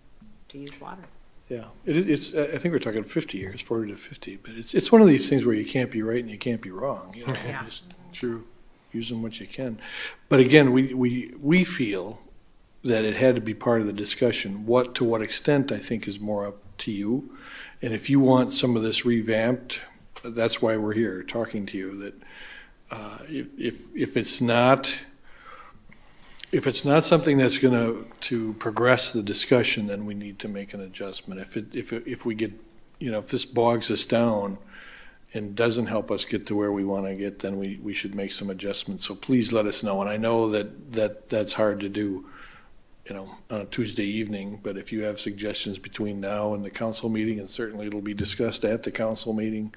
to use water. Yeah, it's, I think we're talking 50 years, 40 to 50, but it's one of these things where you can't be right and you can't be wrong. You know, Yeah. just use them what you can. But again, we feel that it had to be part of the discussion. To what extent, I think, is more up to you. And if you want some of this revamped, that's why we're here, talking to you, that if it's not something that's going to progress the discussion, then we need to make an adjustment. If we get, if this bogs us down and doesn't help us get to where we want to get, then we should make some adjustments. So please let us know. And I know that's hard to do, on a Tuesday evening, but if you have suggestions between now and the council meeting, and certainly it'll be discussed at the council meeting,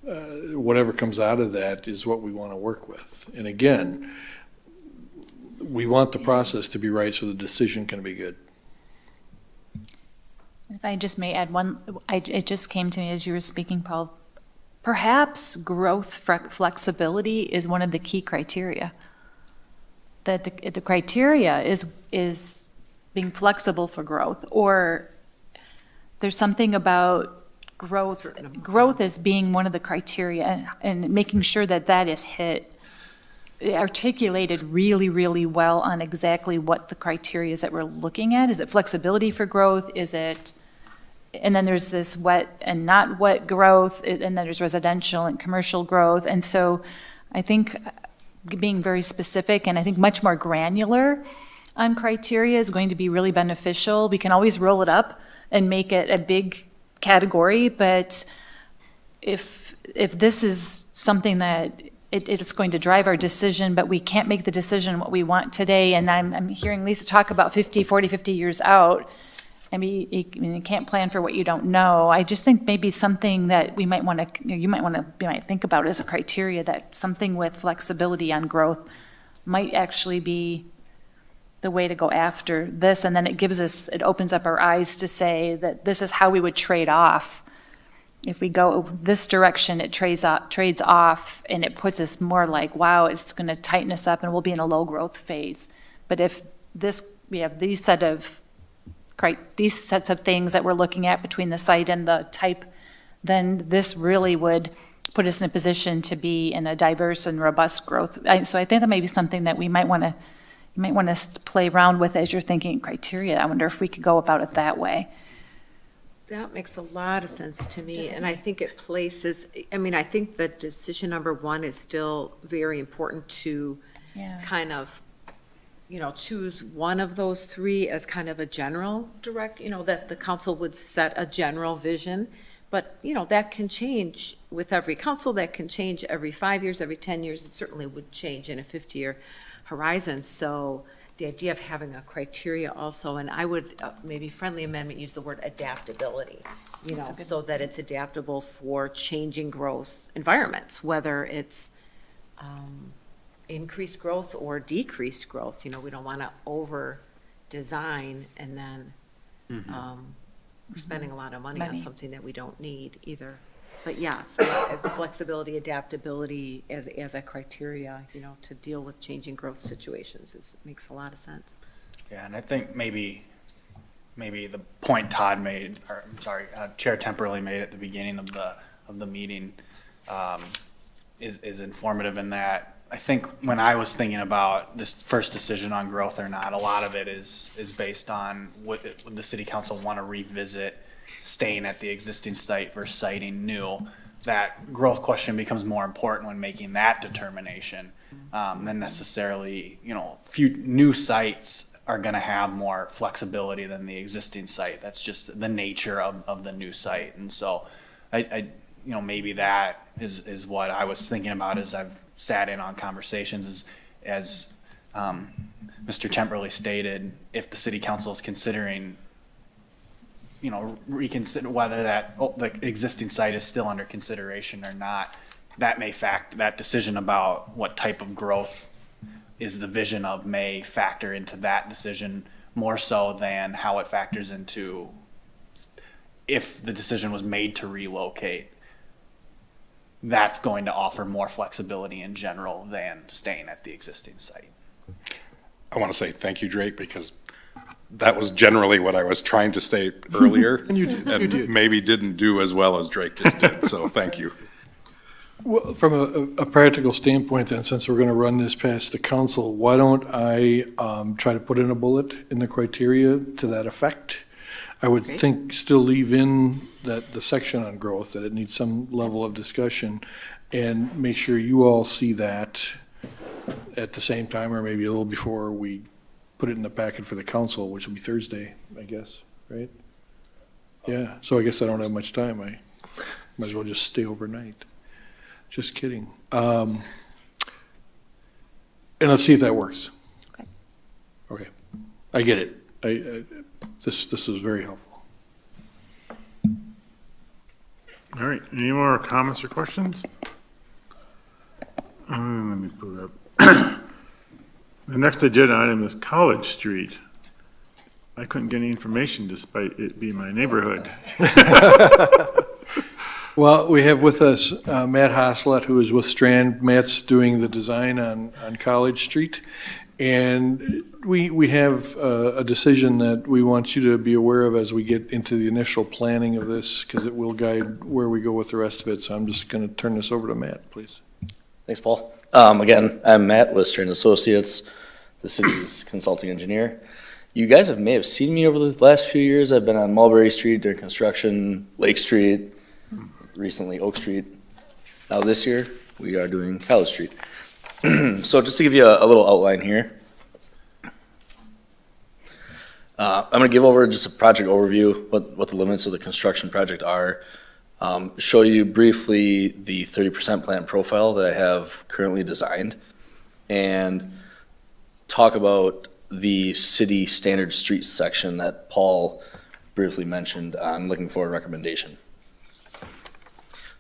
whatever comes out of that is what we want to work with. And again, we want the process to be right so the decision can be good. If I just may add one, it just came to me as you were speaking, Paul. Perhaps growth flexibility is one of the key criteria. That the criteria is being flexible for growth, or there's something about growth as being one of the criteria, and making sure that is hit, articulated really, really well on exactly what the criteria is that we're looking at. Is it flexibility for growth? Is it, and then there's this wet and not wet growth, and then there's residential and commercial growth. And so I think being very specific and I think much more granular on criteria is going to be really beneficial. We can always roll it up and make it a big category, but if this is something that it's going to drive our decision, but we can't make the decision what we want today, and I'm hearing Lisa talk about 50 years out. I mean, you can't plan for what you don't know. I just think maybe something that we might want to, you might think about as a criteria, that something with flexibility on growth might actually be the way to go after this. And then it opens up our eyes to say that this is how we would trade off. If we go this direction, it trades off, and it puts us more like, wow, it's going to tighten us up and we'll be in a low growth phase. But if we have these sets of things that we're looking at between the site and the type, then this really would put us in a position to be in a diverse and robust growth. So I think that may be something that you might want to play around with as you're thinking criteria. I wonder if we could go about it that way. That makes a lot of sense to me, and I think it places, I think that decision number one is still very important to kind of, choose one of those three as kind of a general that the council would set a general vision. But, that can change with every council, that can change every 5 years, every 10 years. It certainly would change in a 50-year horizon. So the idea of having a criteria also, and I would maybe friendly amendment use the word adaptability, so that it's adaptable for changing growth environments, whether it's increased growth or decreased growth. We don't want to over design and then we're spending a lot of money on something that we don't need either. But yes, flexibility, adaptability as a criteria, to deal with changing growth situations makes a lot of sense. Yeah, and I think maybe the point Todd made, or I'm sorry, Chair Temperley made at the beginning of the meeting is informative in that. I think when I was thinking about this first decision on growth or not, a lot of it is based on would the city council want to revisit staying at the existing site versus siting new. That growth question becomes more important when making that determination than necessarily, few new sites are going to have more flexibility than the existing site. That's just the nature of the new site. And so I maybe that is what I was thinking about as I've sat in on conversations as Mr. Temperley stated, if the city council is considering, reconsider whether the existing site is still under consideration or not, that decision about what type of growth is the vision of may factor into that decision more so than how it factors into if the decision was made to relocate. that's going to offer more flexibility in general than staying at the existing site. I want to say thank you, Drake, because that was generally what I was trying to state earlier. And you did, you and did. maybe didn't do as well as Drake just did, so thank you. Well, from a practical standpoint, then, since we're going to run this past the council, why don't I try to put in a bullet in the criteria to that effect? I would Okay. think still leave in that the section on growth, that it needs some level of discussion, and make sure you all see that at the same time, or maybe a little before we put it in the packet for the council, which will be Thursday, I guess, right? Yeah, so I guess I don't have much time. I might as well just stay overnight. Just kidding. And let's see if that works. Okay. Okay, I get it. This is very helpful. All right, any more comments or questions? Let me pull it up. The next agenda item is College Street. I couldn't get any information despite it being my neighborhood. Well, we have with us Matt Haslett, who is with Strand. Matt's doing the design on College Street. And we have a decision that we want you to be aware of as we get into the initial planning of this, because it will guide where we go with the rest of it. So I'm just going to turn this over to Matt, please. Thanks, Paul. Again, I'm Matt with Strand Associates, the city's consulting engineer. You guys may have seen me over the last few years. I've been on Mulberry Street during construction, Lake Street, recently Oak Street. Now this year, we are doing College Street. So just to give you a little outline here, I'm going to give over just a project overview, what the limits of the construction project are, show you briefly the 30% plant profile that I have currently designed, and talk about the city standard street section that Paul briefly mentioned on looking for a recommendation.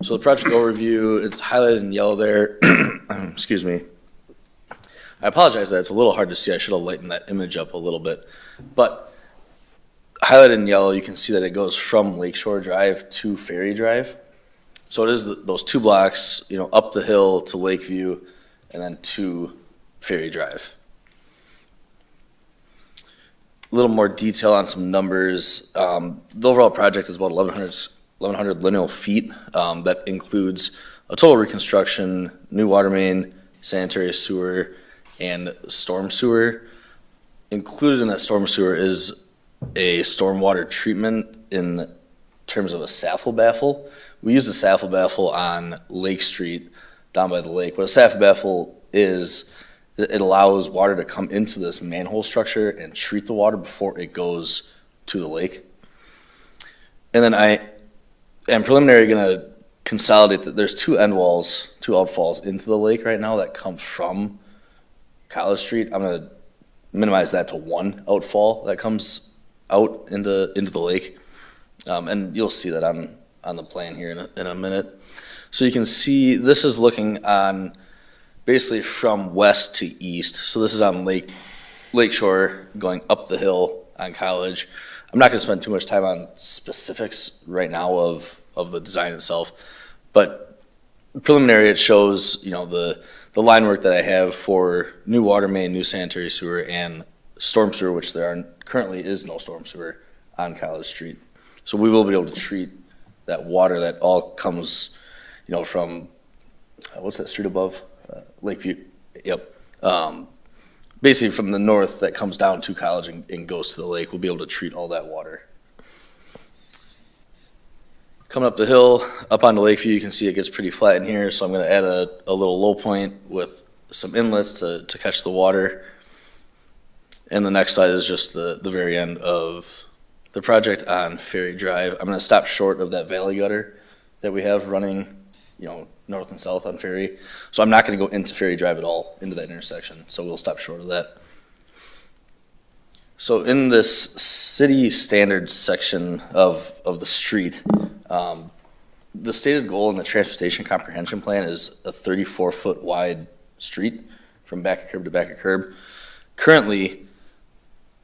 So the project overview, it's highlighted in yellow there. Excuse me. I apologize that it's a little hard to see. I should have lightened that image up a little bit. But highlighted in yellow, you can see that it goes from Lakeshore Drive to Ferry Drive. So it is those 2 blocks, up the hill to Lakeview and then to Ferry Drive. A little more detail on some numbers. The overall project is about 1,100 lineal feet. That includes a total reconstruction, new water main, sanitary sewer, and storm sewer. Included in that storm sewer is a stormwater treatment in terms of a SAFL baffle. We use the SAFL baffle on Lake Street down by the lake. What a SAFL baffle is, it allows water to come into this manhole structure and treat the water before it goes to the lake. And then I am preliminary going to consolidate that there's 2 end walls, 2 outfalls into the lake right now that come from College Street. I'm going to minimize that to 1 outfall that comes out into the lake. And you'll see that on the plan here in a minute. So you can see this is looking on basically from west to east. So this is on Lakeshore going up the hill on College. I'm not going to spend too much time on specifics right now of the design itself, but preliminary, it shows, the line work that I have for new water main, new sanitary sewer, and storm sewer, which currently is no storm sewer on College Street. So we will be able to treat that water that all comes, from, what's that street above? Lakeview, yep. Basically from the north that comes down to College and goes to the lake, we'll be able to treat all that water. Coming up the hill, up onto Lakeview, you can see it gets pretty flat in here, so I'm going to add a little low point with some inlets to catch the water. And the next slide is just the very end of the project on Ferry Drive. I'm going to stop short of that valley gutter that we have running, north and south on Ferry. So I'm not going to go into Ferry Drive at all, into that intersection, so we'll stop short of that. So in this city standard section of the street, the stated goal in the transportation comprehension plan is a 34-foot wide street from back of curb to back of curb. Currently,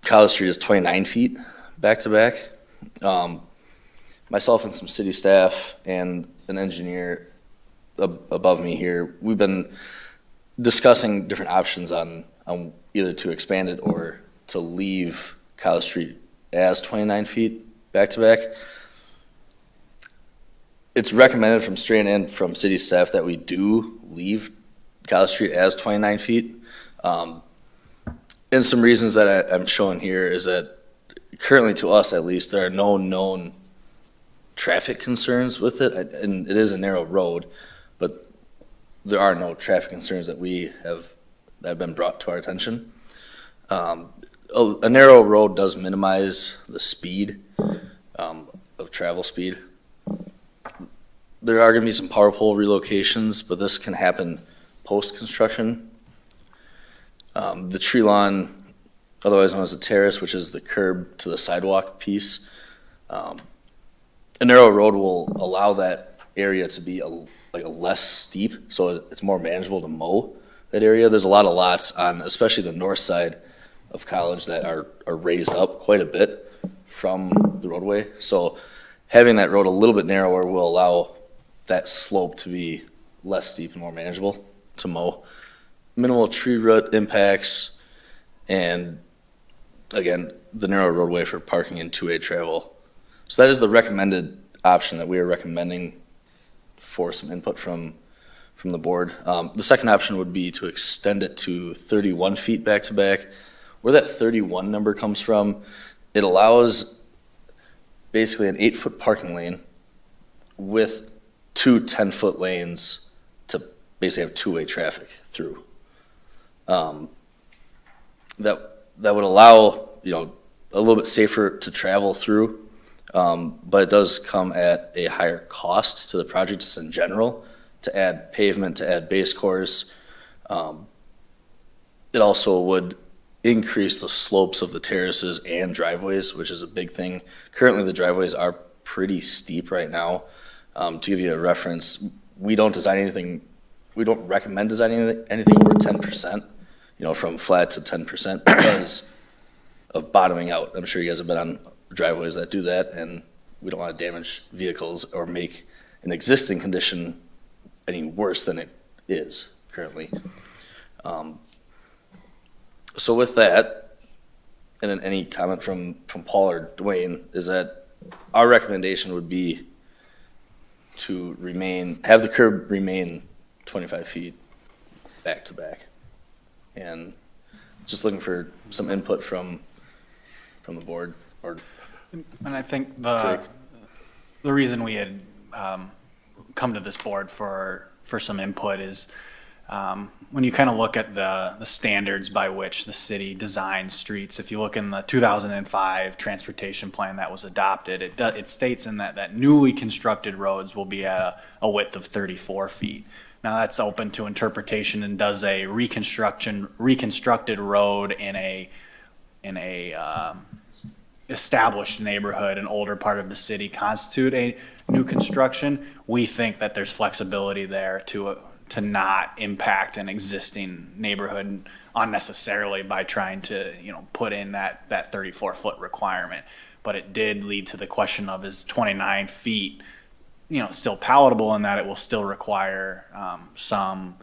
College Street is 29 feet back to back. Myself and some city staff and an engineer above me here, we've been discussing different options on either to expand it or to leave College Street as 29 feet back to back. It's recommended from straight and from city staff that we do leave College Street as 29 feet. And some reasons that I'm showing here is that currently, to us at least, there are no known traffic concerns with it, and it is a narrow road, but there are no traffic concerns that have been brought to our attention. A narrow road does minimize the speed of travel speed. There are going to be some power pole relocations, but this can happen post-construction. The tree lawn, otherwise known as a terrace, which is the curb to the sidewalk piece, a narrow road will allow that area to be a less steep, so it's more manageable to mow that area. There's a lot of lots on, especially the north side of College, that are raised up quite a bit from the roadway. So having that road a little bit narrower will allow that slope to be less steep and more manageable to mow. Minimal tree root impacts, and again, the narrow roadway for parking and two-way travel. So that is the recommended option that we are recommending for some input from the board. The second option would be to extend it to 31 feet back to back. Where that 31 number comes from, it allows basically an 8-foot parking lane with two 10-foot lanes to basically have two-way traffic through. That would allow, a little bit safer to travel through, but it does come at a higher cost to the project just in general, to add pavement, to add base course. It also would increase the slopes of the terraces and driveways, which is a big thing. Currently, the driveways are pretty steep right now. To give you a reference, we don't recommend designing anything over 10%, from flat to 10% because of bottoming out. I'm sure you guys have been on driveways that do that, and we don't want to damage vehicles or make an existing condition any worse than it is currently. So with that, and then any comment from Paul or Dwayne, is that our recommendation would be to have the curb remain 25 feet back to back. And just looking for some input from the board or. And I think the reason we had come to this board for some input is when you kind of look at the standards by which the city designs streets. If you look in the 2005 transportation plan that was adopted, it states in that newly constructed roads will be a width of 34 feet. Now that's open to interpretation, and does a reconstructed road in a established neighborhood, an older part of the city, constitute a new construction? We think that there's flexibility there to not impact an existing neighborhood unnecessarily by trying to put in that 34-foot requirement. But it did lead to the question of, is 29 feet still palatable, in that it will still require some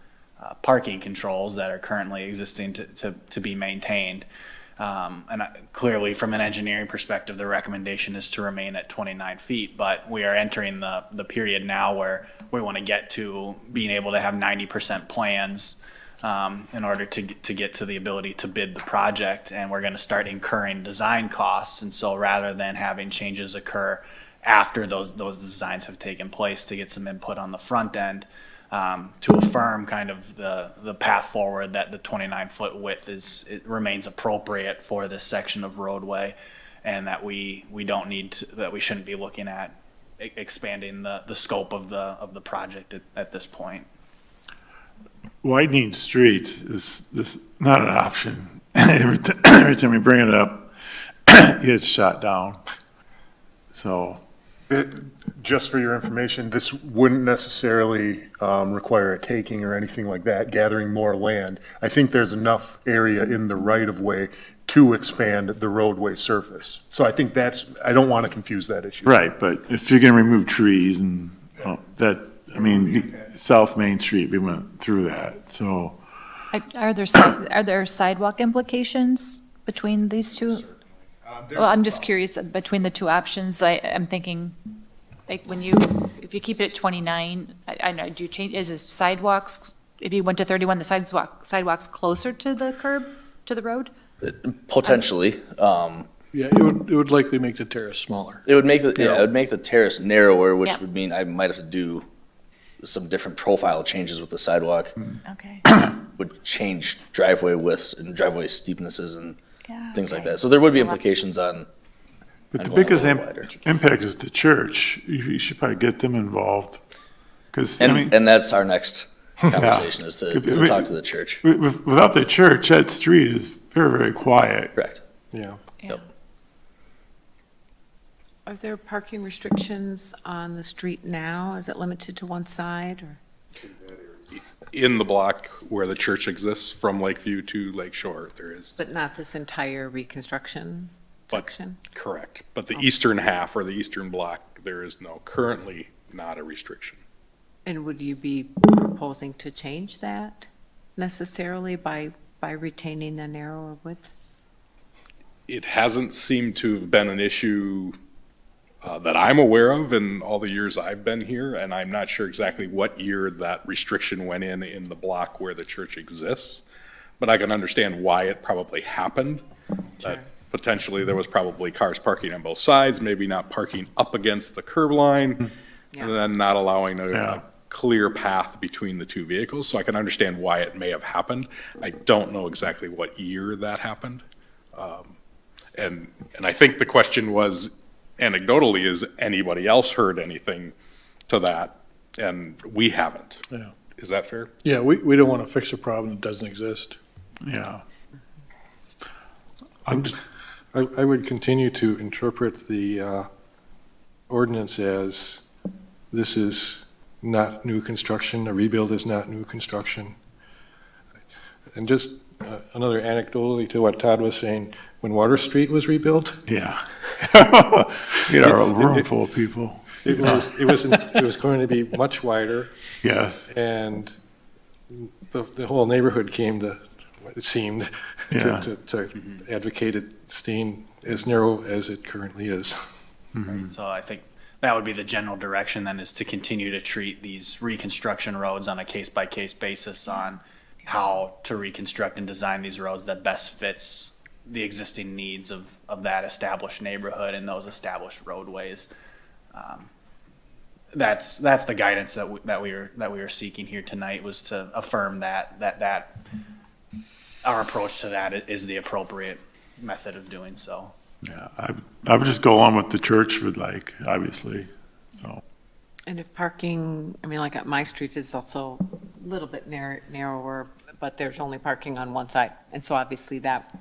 parking controls that are currently existing to be maintained. Clearly, from an engineering perspective, the recommendation is to remain at 29 feet, but we are entering the period now where we want to get to being able to have 90% plans in order to get to the ability to bid the project, and we're going to start incurring design costs. And so rather than having changes occur after those designs have taken place, to get some input on the front end, to affirm kind of the path forward that the 29-foot width it remains appropriate for this section of roadway, and that we don't need to, that we shouldn't be looking at expanding the scope of the project at this point. Widening streets is not an option. Every time we bring it up, it gets shot down. So. Just for your information, this wouldn't necessarily require a taking or anything like that, gathering more land. I think there's enough area in the right-of-way to expand the roadway surface. So I think I don't want to confuse that issue. Right, but if you're going to remove trees and that, I mean, South Main Street, we went through that, so. Are there sidewalk implications between these two? Well, I'm just curious, between the two options, I'm thinking, like, if you keep it at 29, I know, do you change, is it sidewalks, if you went to 31, the sidewalks closer to the curb, to the road? Potentially. Yeah, it would likely make the terrace smaller. It would make the terrace narrower, which Yeah. would mean I might have to do some different profile changes with the sidewalk. Okay. Would change driveway widths and driveway steepnesses and Yeah, things like okay. that. So there would be It's a lot. implications on. But the going a biggest little wider. impact is the church. You should probably get them involved. Because, I mean, And that's our next conversation is to Yeah. talk to the church. without the church, that street is very, very quiet. Correct. Yeah. Yeah. Are there parking restrictions on the street now? Is it limited to one side, or? In the block where the church exists, from Lakeview to Lake Shore, there is. But not this entire Reconstruction But- section? Correct. But the eastern half or the eastern block, there is currently not a restriction. And would you be proposing to change that necessarily by retaining the narrower width? It hasn't seemed to have been an issue that I'm aware of in all the years I've been here, and I'm not sure exactly what year that restriction went in the block where the church exists. But I can understand why it probably happened. That potentially there was probably cars parking on both sides, maybe not parking up against the curb line, Yeah. and then not allowing Yeah. a clear path between the two vehicles. So I can understand why it may have happened. I don't know exactly what year that happened. And I think the question was, anecdotally, is anybody else heard anything to that? And we haven't. Yeah. Is that fair? Yeah, we don't want to fix a problem that doesn't exist. Yeah. I would continue to interpret the ordinance as this is not new construction, a rebuild is not new construction. And just another anecdotally to what Todd was saying, when Water Street was rebuilt, Yeah. We had our room full of people. it was going to be much wider, Yes. and the whole neighborhood came to, it seemed, Yeah. to advocate it staying as narrow as it currently is. So I think that would be the general direction then, is to continue to treat these reconstruction roads on a case-by-case basis on how to reconstruct and design these roads that best fits the existing needs of that established neighborhood and those established roadways. That's the guidance that we were seeking here tonight, was to affirm that our approach to that is the appropriate method of doing so. Yeah. I would just go along with the church would like, obviously, so. And if parking, I mean, like at my street is also a little bit narrower, but there's only parking on one side. And so obviously that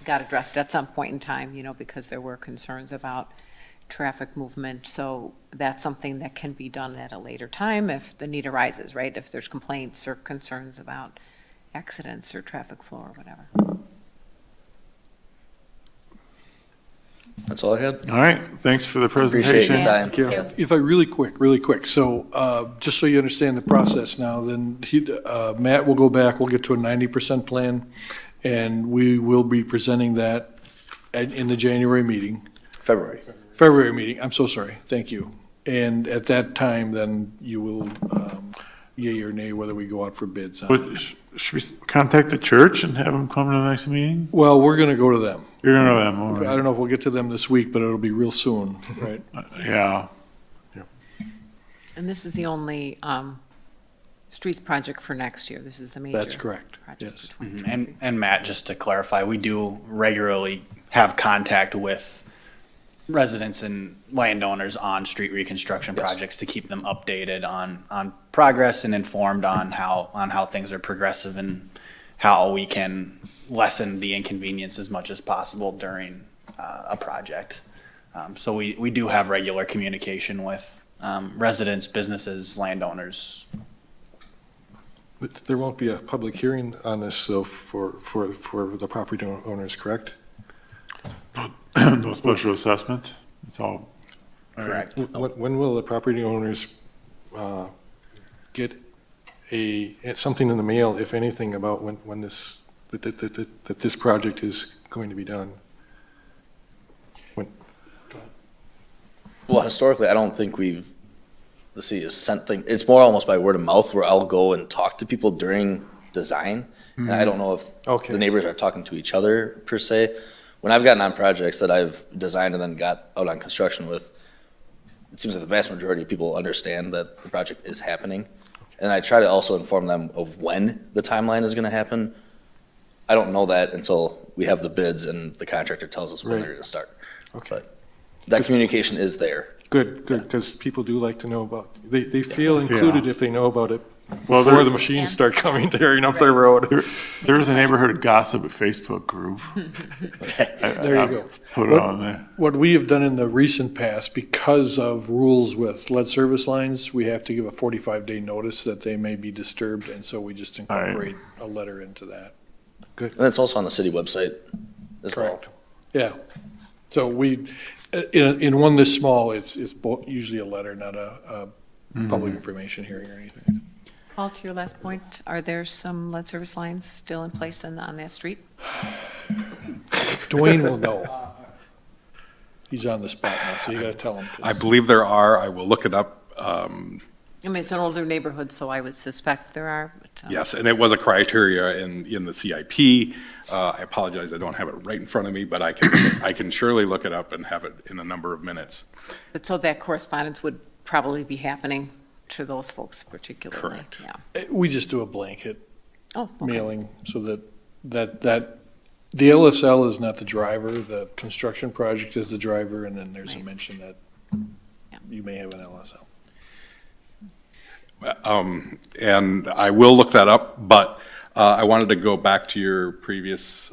got addressed at some point in time, because there were concerns about traffic movement. So that's something that can be done at a later time if the need arises, right? If there's complaints or concerns about accidents or traffic flow or whatever. That's all I had. All right. Thanks for the Appreciate presentation. your time. If I really quick, so just so you understand the process now, then Matt will go back, we'll get to a 90% plan, and we will be presenting that in the January meeting. February meeting, I'm so sorry, thank you. And at that time, then you will yea or nay whether we go out for bids on it. Should we contact the church and have them come to the next meeting? Well, we're going to go to them. You're going to know them, all I right. don't know if we'll get to them this week, but it'll be real soon, right? Yeah. And this is the only streets project for next year. This is the major. That's correct, project yes. for 2023. And Matt, just to clarify, we do regularly have contact with residents and landowners on street reconstruction projects to keep them updated on progress and informed on how things are progressive and how we can lessen the inconvenience as much as possible during a project. So we do have regular communication with residents, businesses, landowners. But there won't be a public hearing on this, though, for the property owners, correct? No special assessments. It's all. Correct. When will the property owners get something in the mail, if anything, about when this, that this project is going to be done? Well, historically, I don't think the city has sent things, it's more almost by word of mouth where I'll go and talk to people during design. And I don't know if Okay. the neighbors are talking to each other per se. When I've gotten on projects that I've designed and then got out on construction with, it seems like the vast majority of people understand that the project is happening. And I try to also inform them of when the timeline is gonna happen. I don't know that until we have the bids and the contractor tells us when Right. they're gonna start. Okay. But that communication is there. Good, because people do like to know about, they feel included if they know about it Well, before there- the machines start coming tearing up their road. There is a neighborhood gossip Facebook group. There you go. Put it on there. What we have done in the recent past, because of rules with lead service lines, we have to give a 45-day notice that they may be disturbed, and so we just incorporate a letter into that. And it's also on the city website as well. Correct. Yeah. So we, in one this small, it's usually a letter, not a public information hearing or anything. Paul, to your last point, are there some lead service lines still in place on that street? Dwayne will know. He's on the spot now, so you gotta tell him. 'cause- I believe there are. I will look it up. I mean, it's an older neighborhood, so I would suspect there are, but. Yes, and it was a criteria in the CIP. I apologize, I don't have it right in front of me, but I can surely look it up and have it in a number of minutes. But so that correspondence would probably be happening to those folks particularly? Correct. Yeah. We just do a blanket Oh, okay. mailing so that the LSL is not the driver, the construction project is the driver, and then there's a Right. mention that Yeah. you may have an LSL. And I will look that up, but I wanted to go back to your previous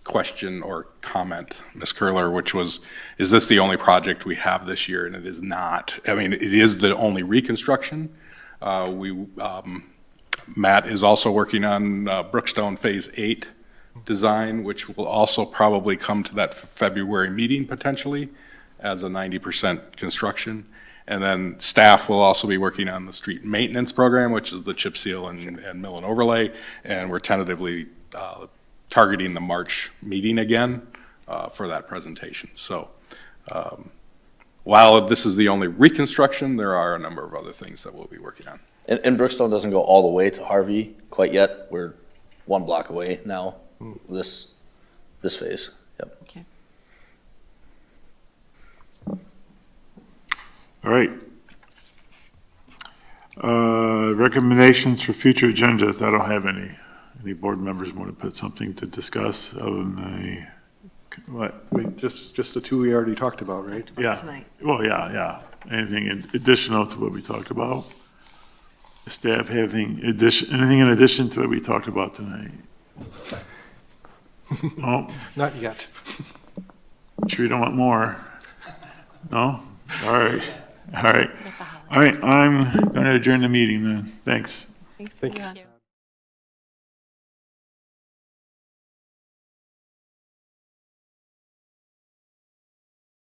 question or comment, Ms. Curler, which was, is this the only project we have this year? And it is not. I mean, it is the only reconstruction. Matt is also working on Brookstone Phase 8 design, which will also probably come to that February meeting potentially as a 90% construction. And then staff will also be working on the street maintenance program, which is the chip seal and mill and overlay. And we're tentatively targeting the March meeting again for that presentation. So while this is the only reconstruction, there are a number of other things that we'll be working on. And Brookstone doesn't go all the way to Harvey quite yet. We're one block away now, this phase. Yep. Okay. All right. Recommendations for future agendas. I don't have any. Any board members want to put something to discuss other than what? Wait, just the two we already talked about, right? Yeah. Tonight. Well, yeah. Anything additional to what we talked about? Staff have anything in addition to what we talked about tonight? No? Not yet. Sure you don't want more? No? All right. I'm going to adjourn the meeting then. Thanks. Thanks. Thank you. Thank you.